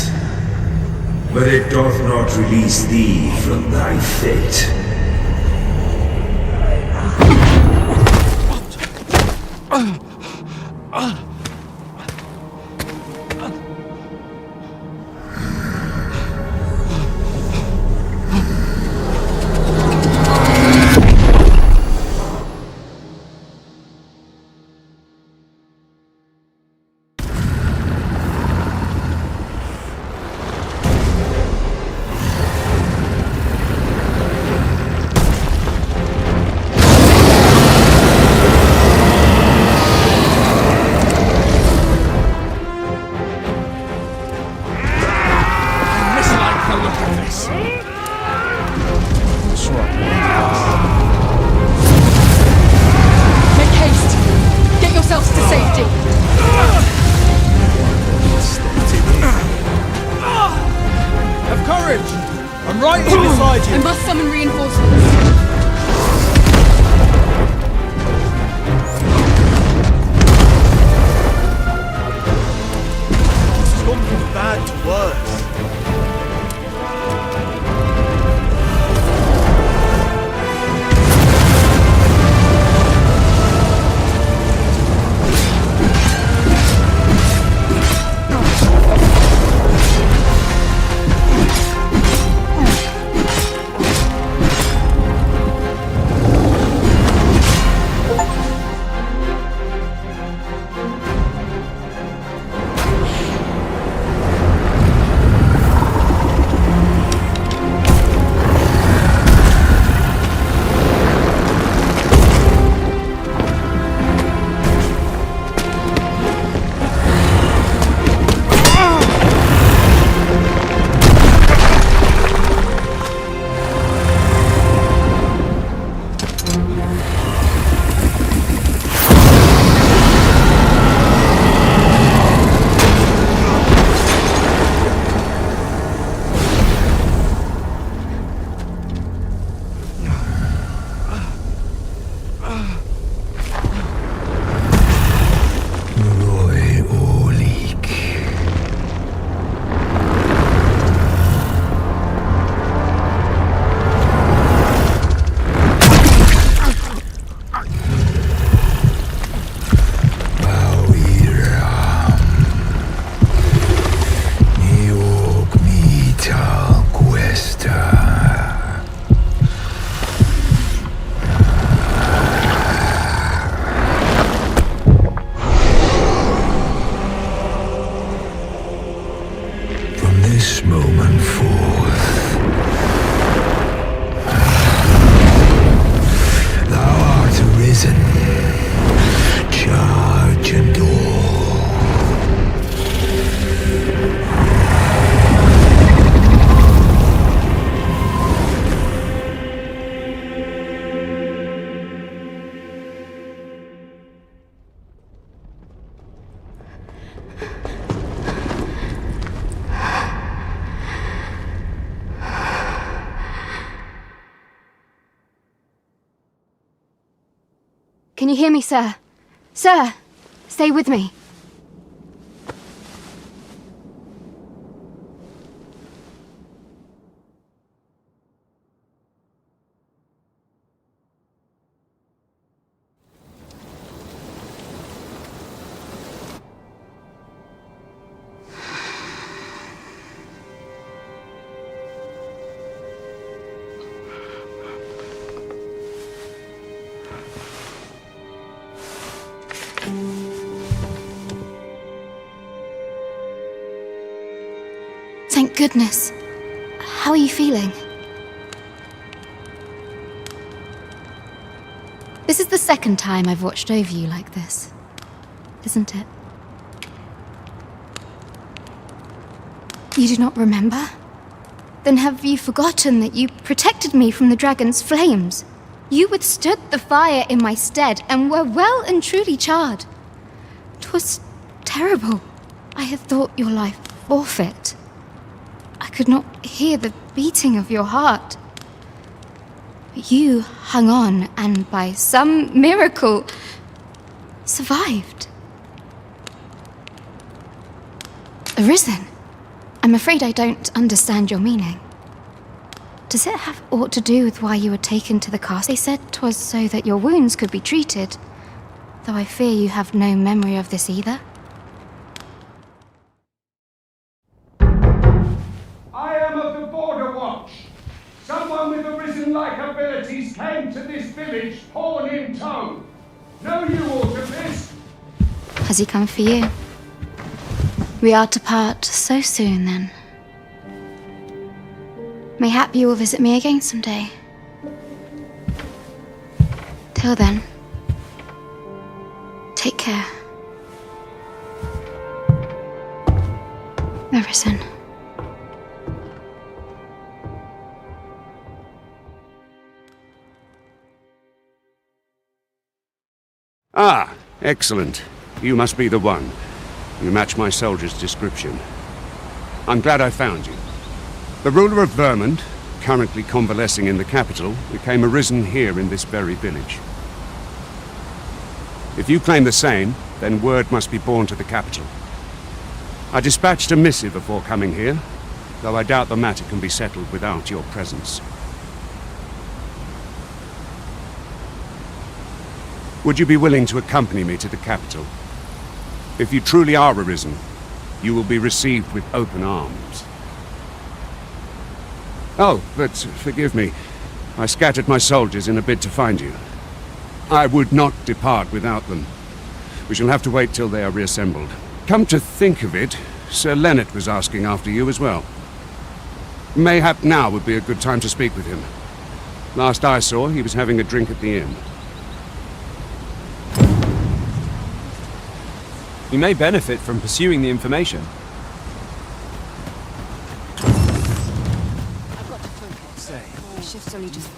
L: But it doth not release thee from thy fate.
G: Can you hear me, sir? Sir, stay with me. Thank goodness. How are you feeling? This is the second time I've watched over you like this, isn't it? You do not remember? Then have you forgotten that you protected me from the dragon's flames? You withstood the fire in my stead and were well and truly charred. 'Twas terrible. I had thought your life forfeit. I could not hear the beating of your heart. But you hung on and by some miracle survived. Arisen? I'm afraid I don't understand your meaning. Does it have aught to do with why you were taken to the castle? They said 'twas so that your wounds could be treated, though I fear you have no memory of this either.
B: I am of the Border Watch. Someone with Arisen-like abilities came to this village, horn in tow. Know you aught of this?
G: Has he come for you? We are to part so soon, then. Mayhap you will visit me again someday. Till then, take care. Arisen.
M: Ah, excellent. You must be the one. You match my soldier's description. I'm glad I found you. The ruler of Vermund, currently convalescing in the capital, became arisen here in this very village. If you claim the same, then word must be borne to the capital. I dispatched a missive before coming here, though I doubt the matter can be settled without your presence. Would you be willing to accompany me to the capital? If you truly are arisen, you will be received with open arms. Oh, but forgive me. I scattered my soldiers in a bid to find you. I would not depart without them. We shall have to wait till they are reassembled. Come to think of it, Sir Leonard was asking after you as well. Mayhap now would be a good time to speak with him. Last I saw, he was having a drink at the inn.
C: You may benefit from pursuing the information.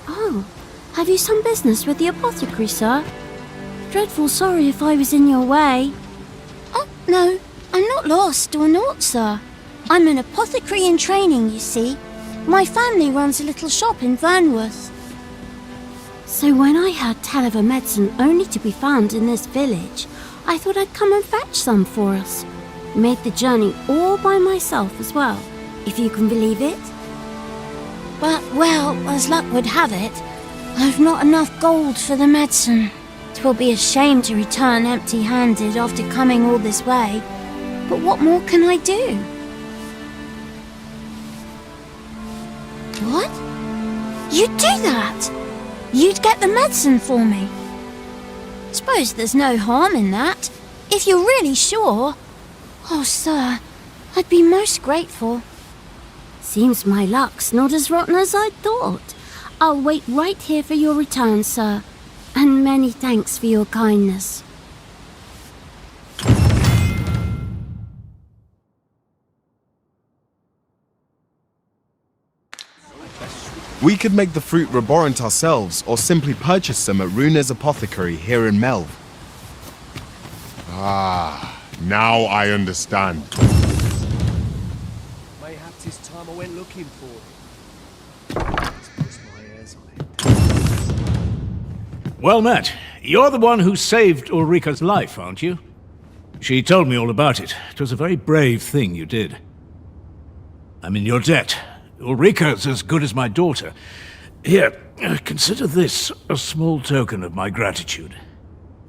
W: Oh, have you some business with the apothecary, sir? Dreadful sorry if I was in your way. Oh, no, I'm not lost or naught, sir. I'm an apothecary in training, you see. My family runs a little shop in Vernworth. So when I heard tell of a medicine only to be found in this village, I thought I'd come and fetch some for us. Made the journey all by myself as well, if you can believe it. But, well, as luck would have it, I've not enough gold for the medicine. 'Twill be a shame to return empty-handed after coming all this way. But what more can I do? What? You'd do that? You'd get the medicine for me? Suppose there's no harm in that, if you're really sure. Oh, sir, I'd be most grateful. Seems my luck's not as rotten as I'd thought. I'll wait right here for your return, sir. And many thanks for your kindness.
I: We could make the fruit reborant ourselves, or simply purchase some at Runa's apothecary here in Melv.
S: Ah, now I understand.
K: Mayhaps it's time I went looking for it. Let's close my ears on it.
X: Well met. You're the one who saved Ulrika's life, aren't you? She told me all about it. It was a very brave thing you did. I'm in your debt. Ulrika's as good as my daughter. Here, consider this a small token of my gratitude.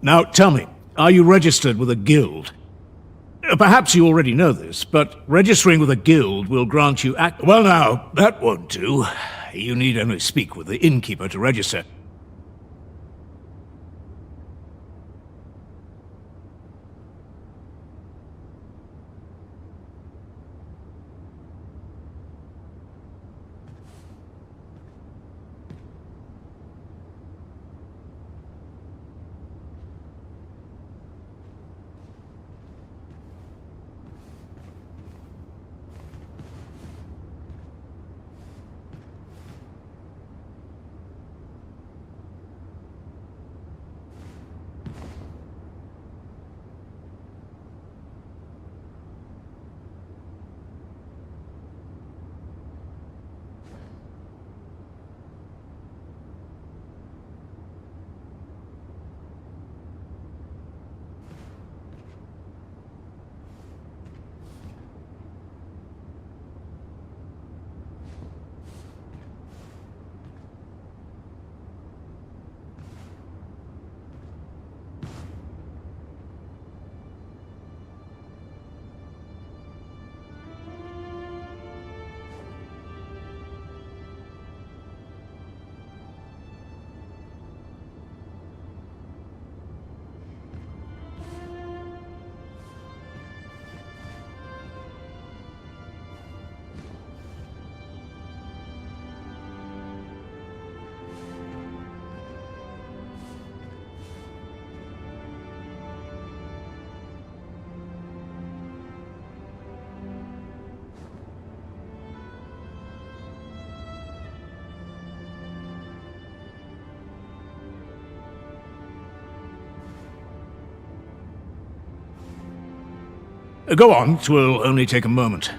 X: Now, tell me, are you registered with a guild? Perhaps you already know this, but registering with a guild will grant you Well now, that won't do. You need only speak with the innkeeper to register. Go on, 'twill only take a moment.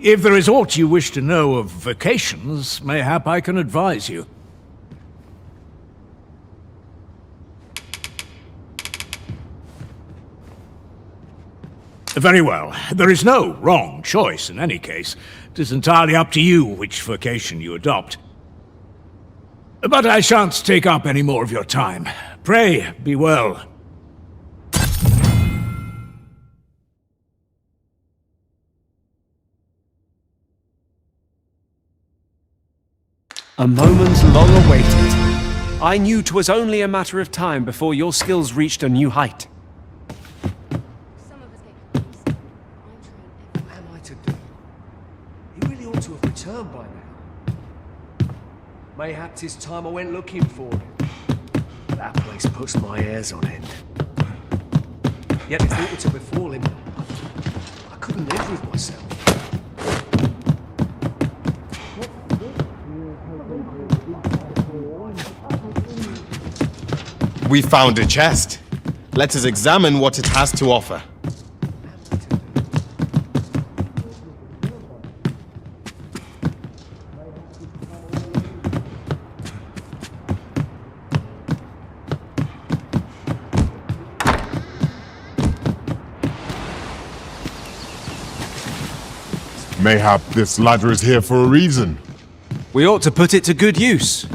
X: If there is aught you wish to know of vacations, mayhap I can advise you. Very well. There is no wrong choice in any case. It is entirely up to you which vocation you adopt. But I shan't take up any more of your time. Pray, be well.
C: A moment long awaited. I knew 'twas only a matter of time before your skills reached a new height.
K: What am I to do? He really ought to have returned by now. Mayhap 'tis time I went looking for him. That place puts my hairs on end. Yet if it were to befall him, I couldn't live with myself.
I: We found a chest. Let us examine what it has to offer.
S: Mayhap this ladder is here for a reason.
C: We ought to put it to good use.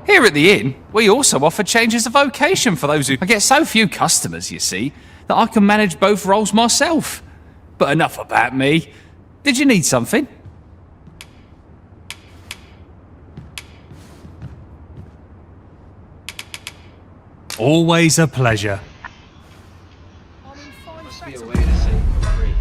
F: Here at the inn, we also offer changes of vocation for those who... I get so few customers, you see, that I can manage both roles myself. But enough about me. Did you need something?
A: Always a pleasure.
E: Must be a way to say free.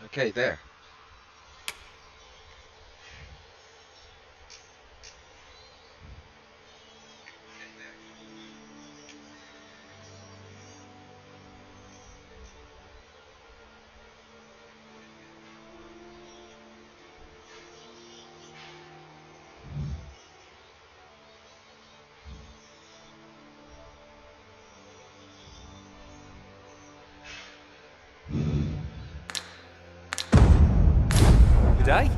E: Okay, there.
C: Good day.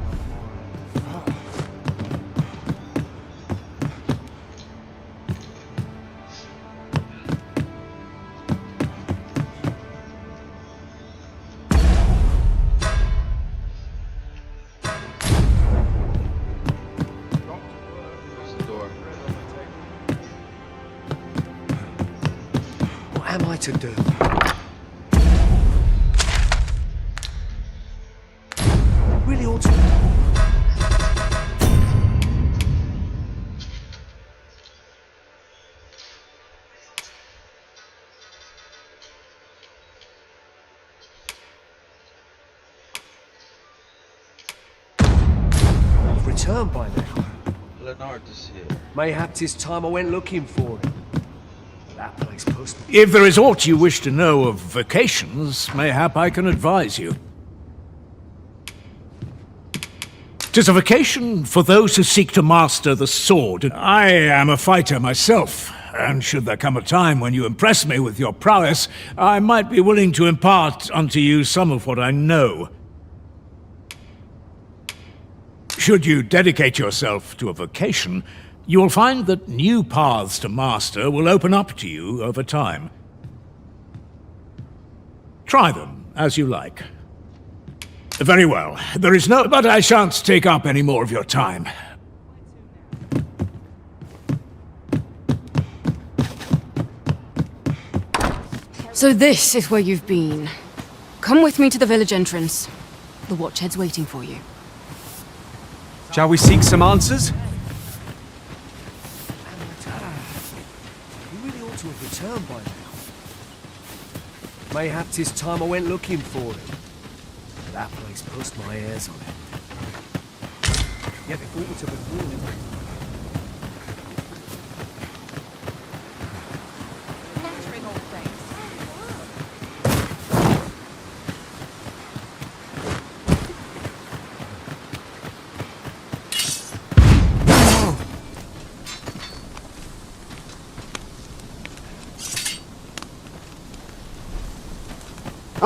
K: What am I to do? Really ought to. I've returned by now.
E: Leonard is here.
K: Mayhap 'tis time I went looking for him. That place puts me.
X: If there is aught you wish to know of vacations, mayhap I can advise you. 'Tis a vacation for those who seek to master the sword. I am a fighter myself, and should there come a time when you impress me with your prowess, I might be willing to impart unto you some of what I know. Should you dedicate yourself to a vocation, you will find that new paths to master will open up to you over time. Try them as you like. Very well. There is no... But I shan't take up any more of your time.
N: So this is where you've been. Come with me to the village entrance. The watchhead's waiting for you.
C: Shall we seek some answers?
K: You really ought to have returned by now. Mayhap 'tis time I went looking for it. But that place puts my hairs on end. Yeah, they thought it to be warning.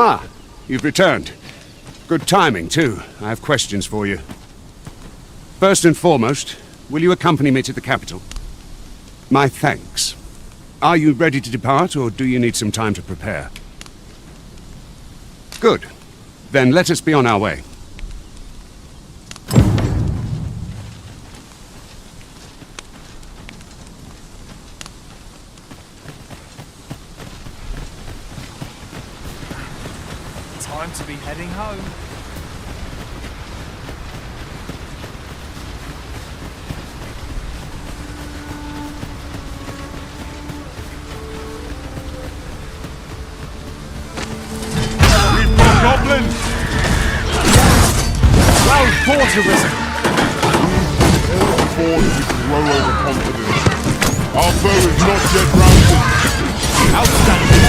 M: Ah, you've returned. Good timing, too. I have questions for you. First and foremost, will you accompany me to the capital? My thanks. Are you ready to depart, or do you need some time to prepare? Good. Then let us be on our way.
J: Time to be heading home.
S: We've got goblins!
J: Well fought, Arisen!
S: Ill afford to grow overconfident. Our foe is not yet routed. Outstanding!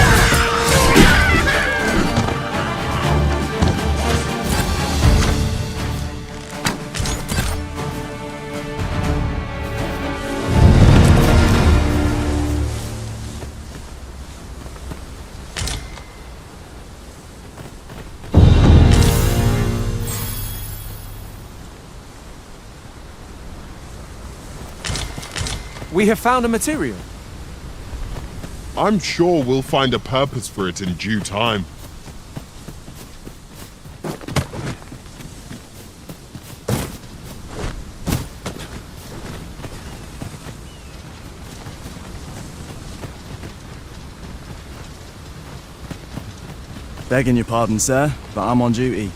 C: We have found a material.
S: I'm sure we'll find a purpose for it in due time.
T: Begging your pardon, sir, but I'm on duty.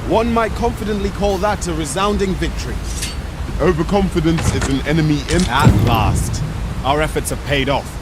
I: One might confidently call that a resounding victory.
S: Overconfidence is an enemy in...
I: At last. Our efforts have paid off.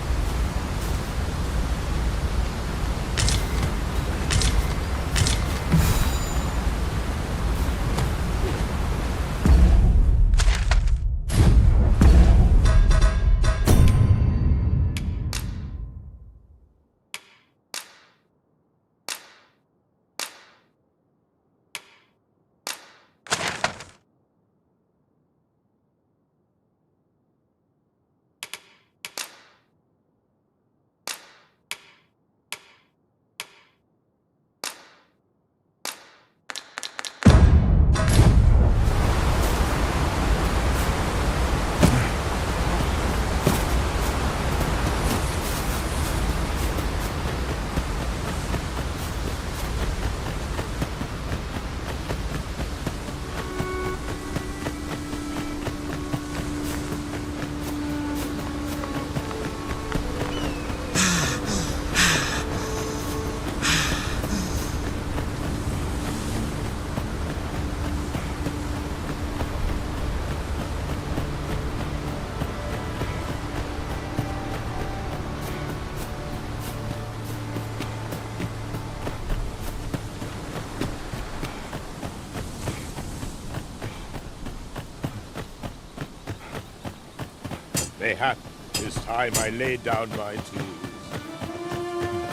P: Mayhap, 'tis time I laid down my tools.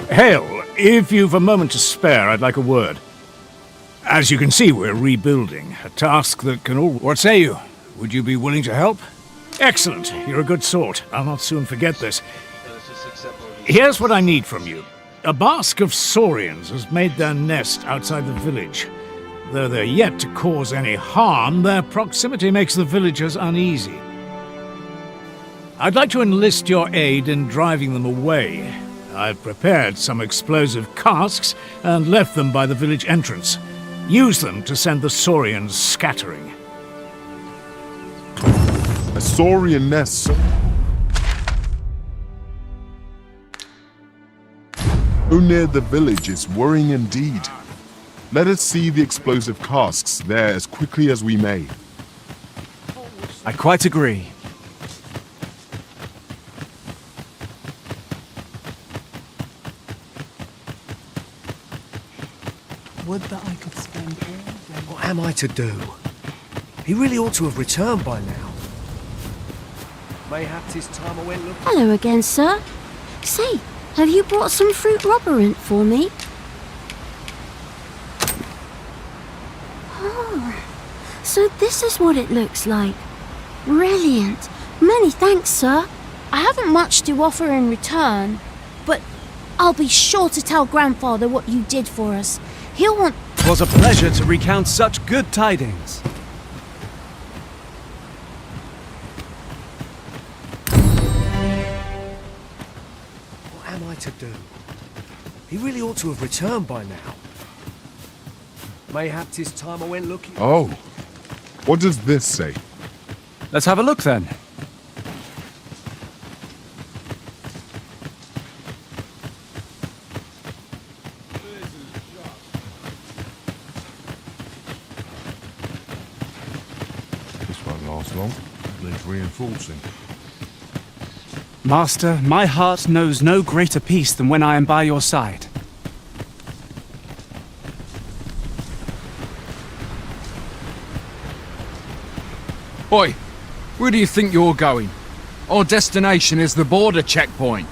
X: Hail, if you've a moment to spare, I'd like a word. As you can see, we're rebuilding. A task that can all... What say you? Would you be willing to help? Excellent. You're a good sort. I'll not soon forget this. Here's what I need from you. A bask of saurians has made their nest outside the village. Though they're yet to cause any harm, their proximity makes the villagers uneasy. I'd like to enlist your aid in driving them away. I've prepared some explosive casks and left them by the village entrance. Use them to send the saurians scattering.
S: A saurian nest. So near the village is worrying indeed. Let us see the explosive casks there as quickly as we may.
C: I quite agree.
K: Would that I could spend all day. What am I to do? He really ought to have returned by now. Mayhaps his time I went looking.
W: Hello again, sir. Say, have you brought some fruit roborant for me? Oh, so this is what it looks like. Brilliant. Many thanks, sir. I haven't much to offer in return, but I'll be sure to tell Grandfather what you did for us. He'll want...
C: 'Twas a pleasure to recount such good tidings.
K: What am I to do? He really ought to have returned by now. Mayhaps his time I went looking.
S: Oh, what does this say?
C: Let's have a look then.
P: This won't last long. Needs reinforcing.
C: Master, my heart knows no greater peace than when I am by your side.
F: Oi, where do you think you're going? Our destination is the border checkpoint.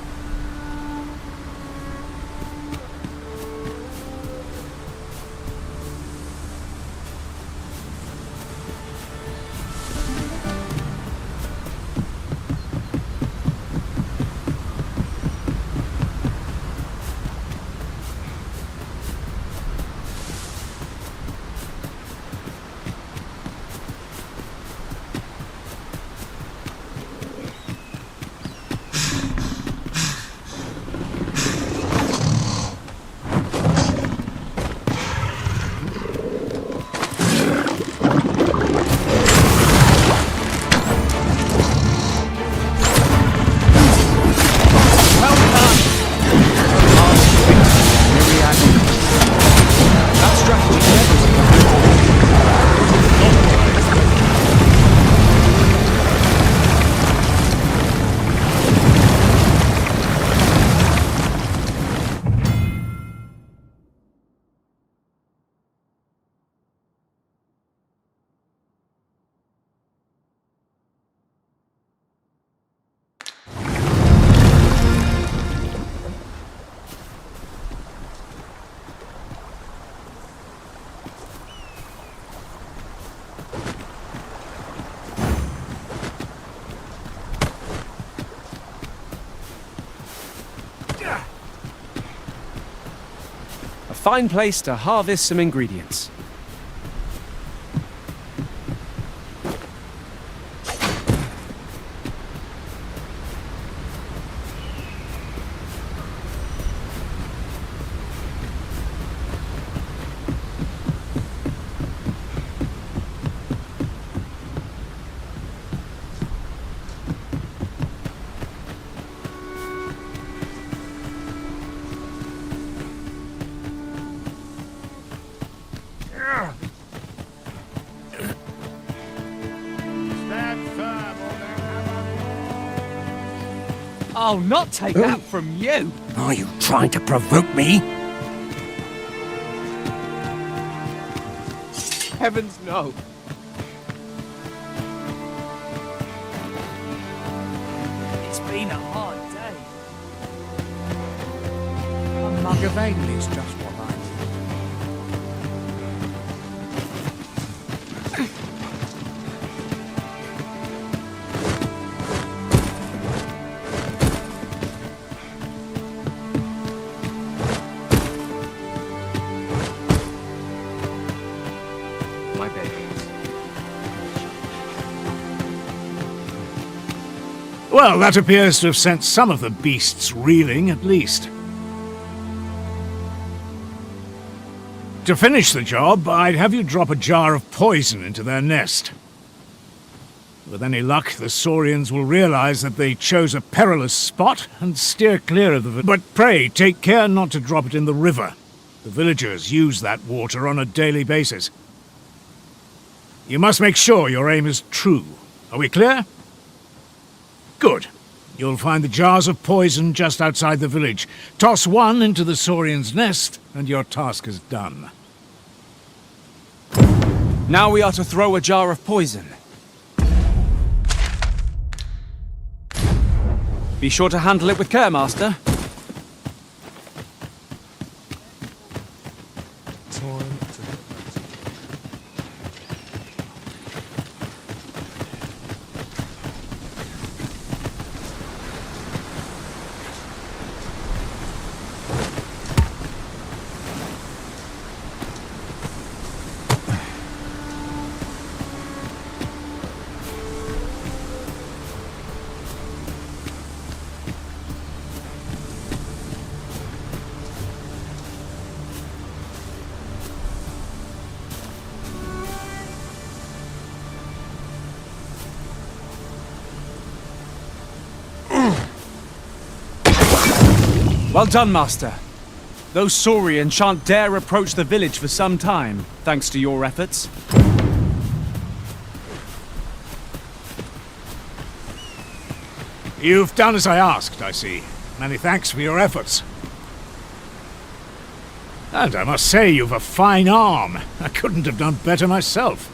C: A fine place to harvest some ingredients.
J: I'll not take that from you.
K: Are you trying to provoke me?
J: Heavens no. It's been a hard day. A mug of ale is just what I need.
F: my baby.
X: Well, that appears to have sent some of the beasts reeling, at least. To finish the job, I'd have you drop a jar of poison into their nest. With any luck, the Saurians will realize that they chose a perilous spot and steer clear of the But pray, take care not to drop it in the river. The villagers use that water on a daily basis. You must make sure your aim is true. Are we clear? Good. You'll find the jars of poison just outside the village. Toss one into the Saurian's nest, and your task is done.
C: Now we are to throw a jar of poison. Be sure to handle it with care, Master. Well done, Master. Those Saurians shan't dare approach the village for some time, thanks to your efforts.
X: You've done as I asked, I see. Many thanks for your efforts. And I must say, you've a fine arm. I couldn't have done better myself.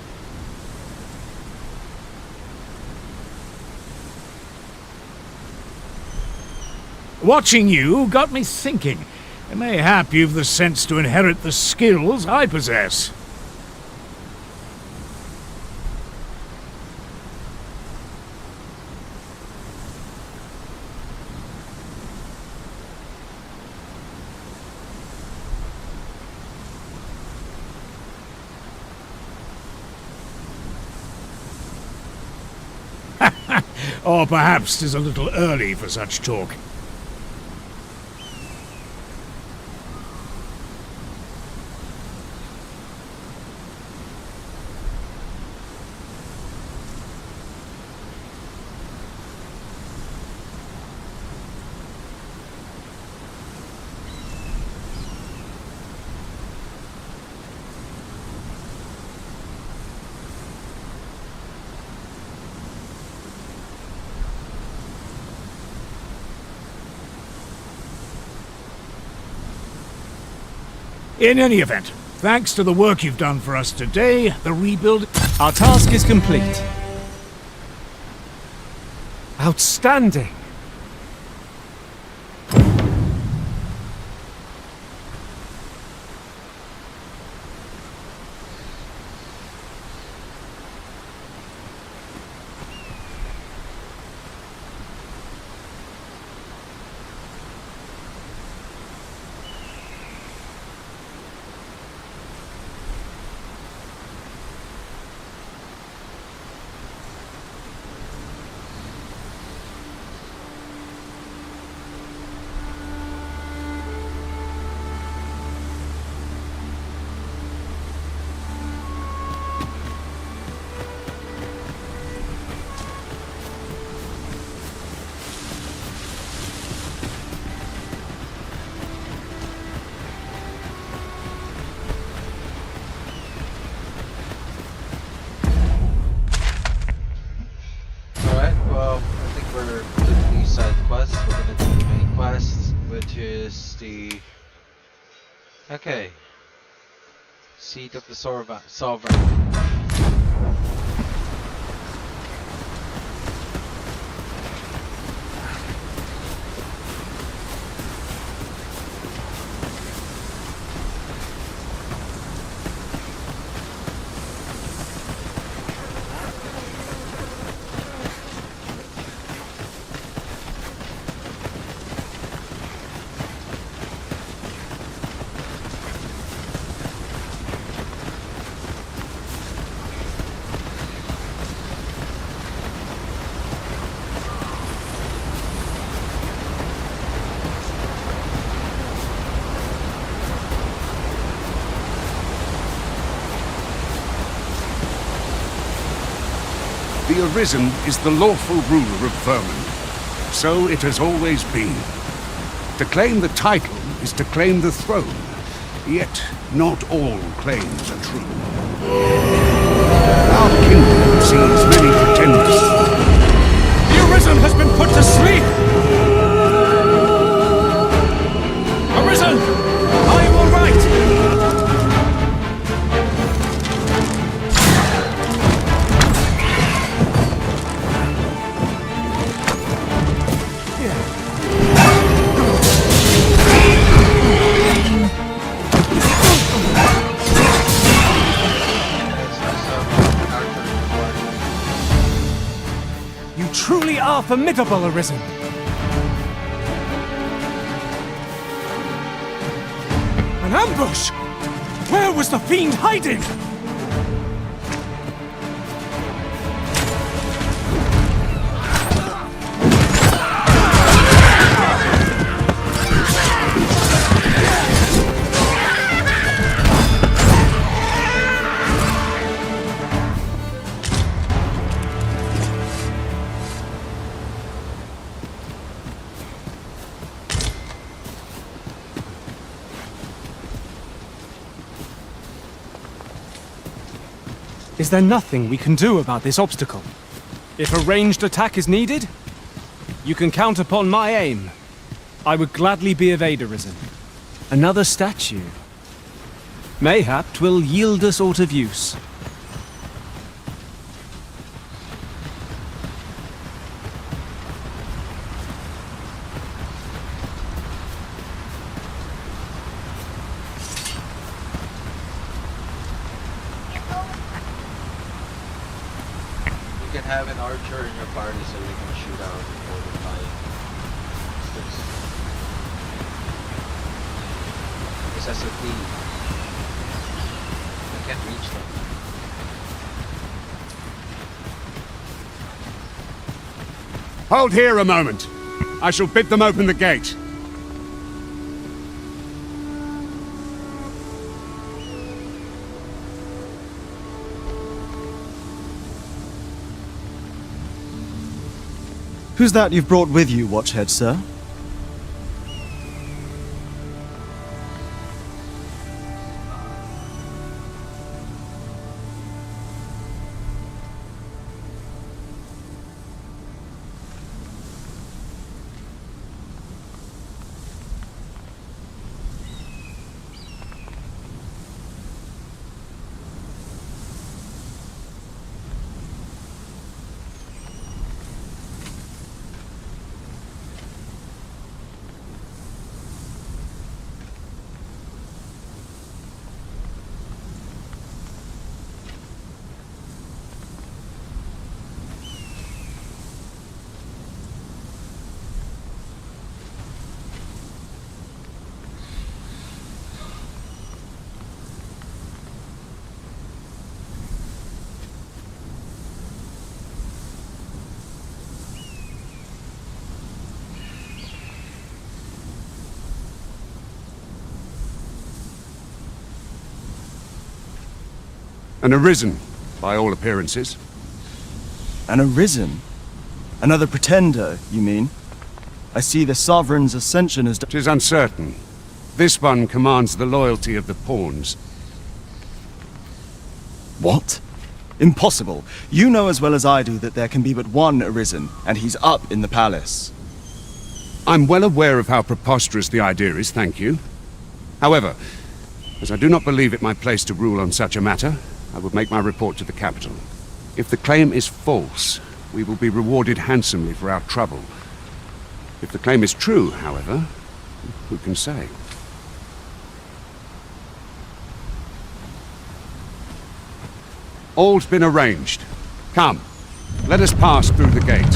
X: Watching you got me thinking. Mayhap you've the sense to inherit the skills I possess. Or perhaps 'tis a little early for such talk. In any event, thanks to the work you've done for us today, the rebuild...
C: Our task is complete. Outstanding.
E: Okay. Seat of the Sovereign.
M: The Arisen is the lawful ruler of Vermin. So it has always been. To claim the title is to claim the throne. Yet, not all claims are true. Our kingdom sees many pretenders.
C: The Arisen has been put to sleep! Arisen! Are you all right? You truly are formidable, Arisen! An ambush! Where was the fiend hiding? Is there nothing we can do about this obstacle? If a ranged attack is needed, you can count upon my aim. I would gladly be of aid, Arisen. Another statue. Mayhap 'twill yield us aught of use.
E: You can have an archer in your party so you can shoot out all the flying monsters. Because as a thief, you can't reach them.
M: Hold here a moment. I shall bid them open the gate.
T: Who's that you've brought with you, Watchhead, sir?
M: An Arisen, by all appearances.
T: An Arisen? Another pretender, you mean? I see the Sovereign's ascension is...
M: 'Tis uncertain. This one commands the loyalty of the pawns.
T: What? Impossible. You know as well as I do that there can be but one Arisen, and he's up in the palace.
M: I'm well aware of how preposterous the idea is, thank you. However, as I do not believe it my place to rule on such a matter, I would make my report to the capital. If the claim is false, we will be rewarded handsomely for our trouble. If the claim is true, however, who can say? All's been arranged. Come, let us pass through the gate.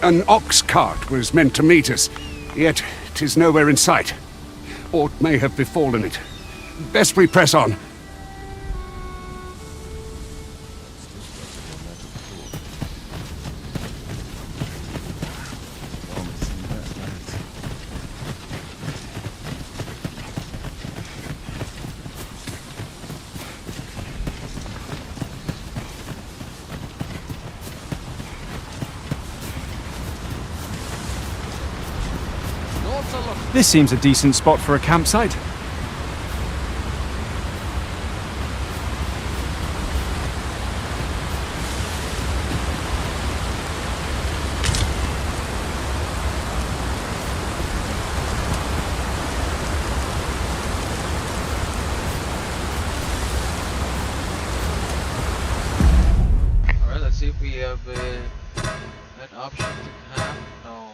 M: An ox cart was meant to meet us, yet 'tis nowhere in sight. Aught may have befallen it. Best we press on.
C: This seems a decent spot for a campsite.
E: Alright, let's see if we have an option to camp. No.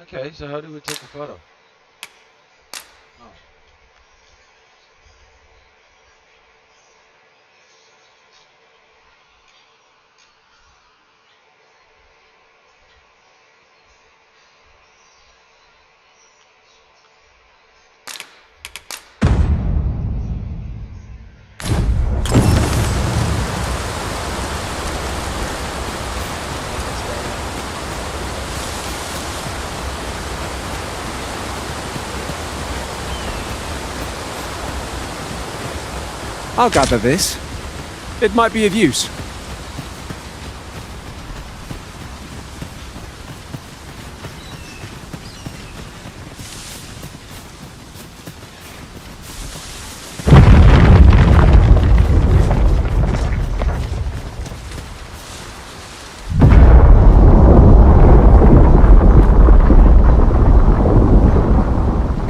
E: Okay, so how do we take a photo? Oh.
C: I'll gather this. It might be of use.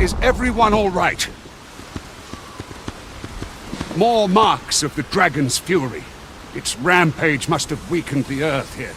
M: Is everyone all right? More marks of the dragon's fury. Its rampage must have weakened the earth here.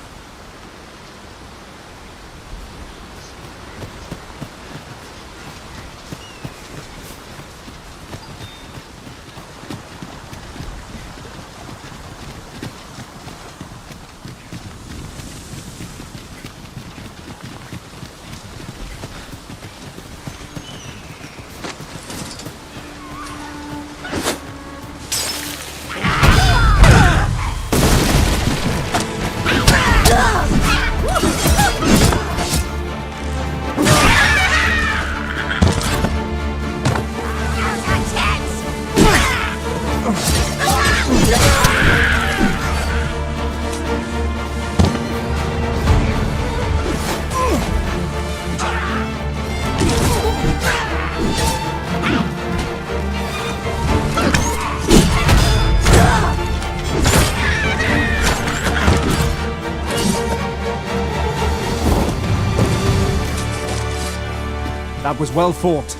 C: That was well fought.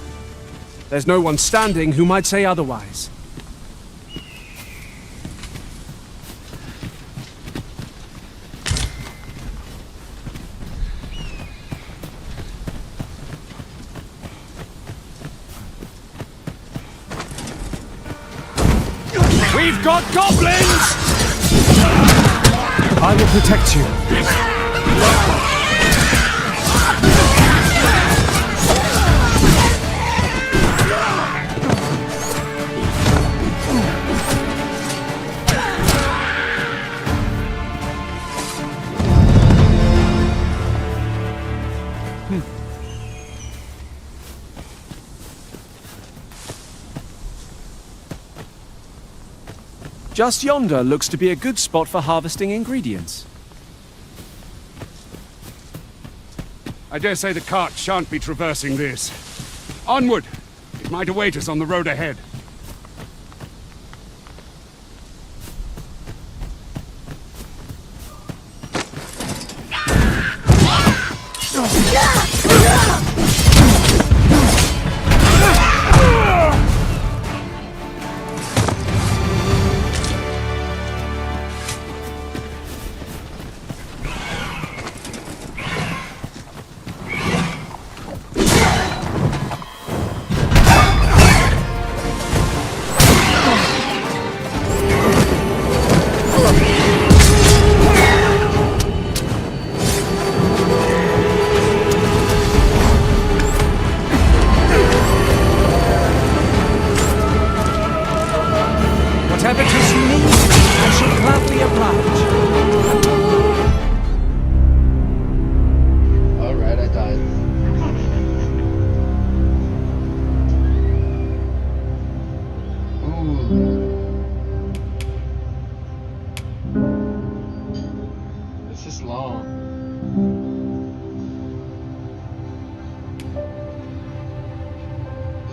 C: There's no one standing who might say otherwise.
M: We've got goblins!
C: I will protect you. Just yonder looks to be a good spot for harvesting ingredients.
M: I dare say the cart shan't be traversing this. Onward! It might await us on the road ahead.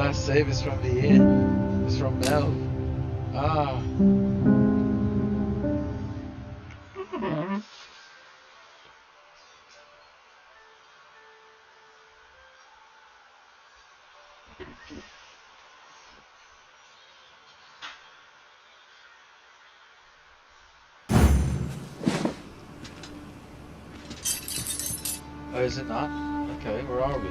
E: Last save is from the inn. It's from Mel. Ah. Oh, is it not? Okay, where are we?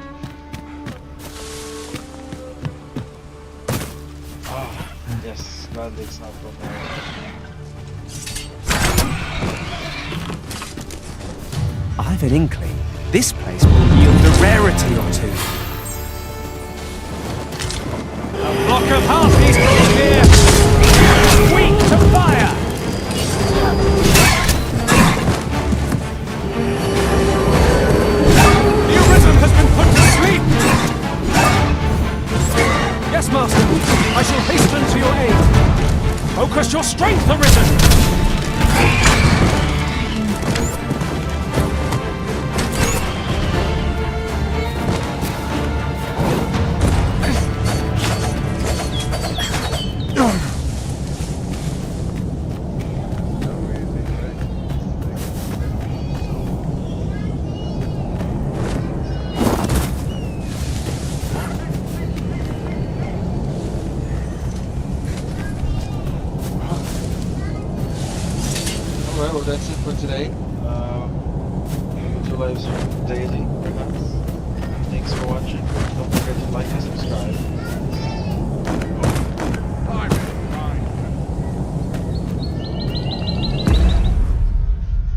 E: Ah, yes, gladly it's not from there.
C: I've an inkling. This place will yield a rarity or two. A block of harpies goes here! Weak to fire! The Arisen has been put to sleep! Yes, Master. I shall hasten to your aid. Focus your strength, Arisen!
E: Alright, well that's it for today. Put your lives on daily, perhaps. Thanks for watching.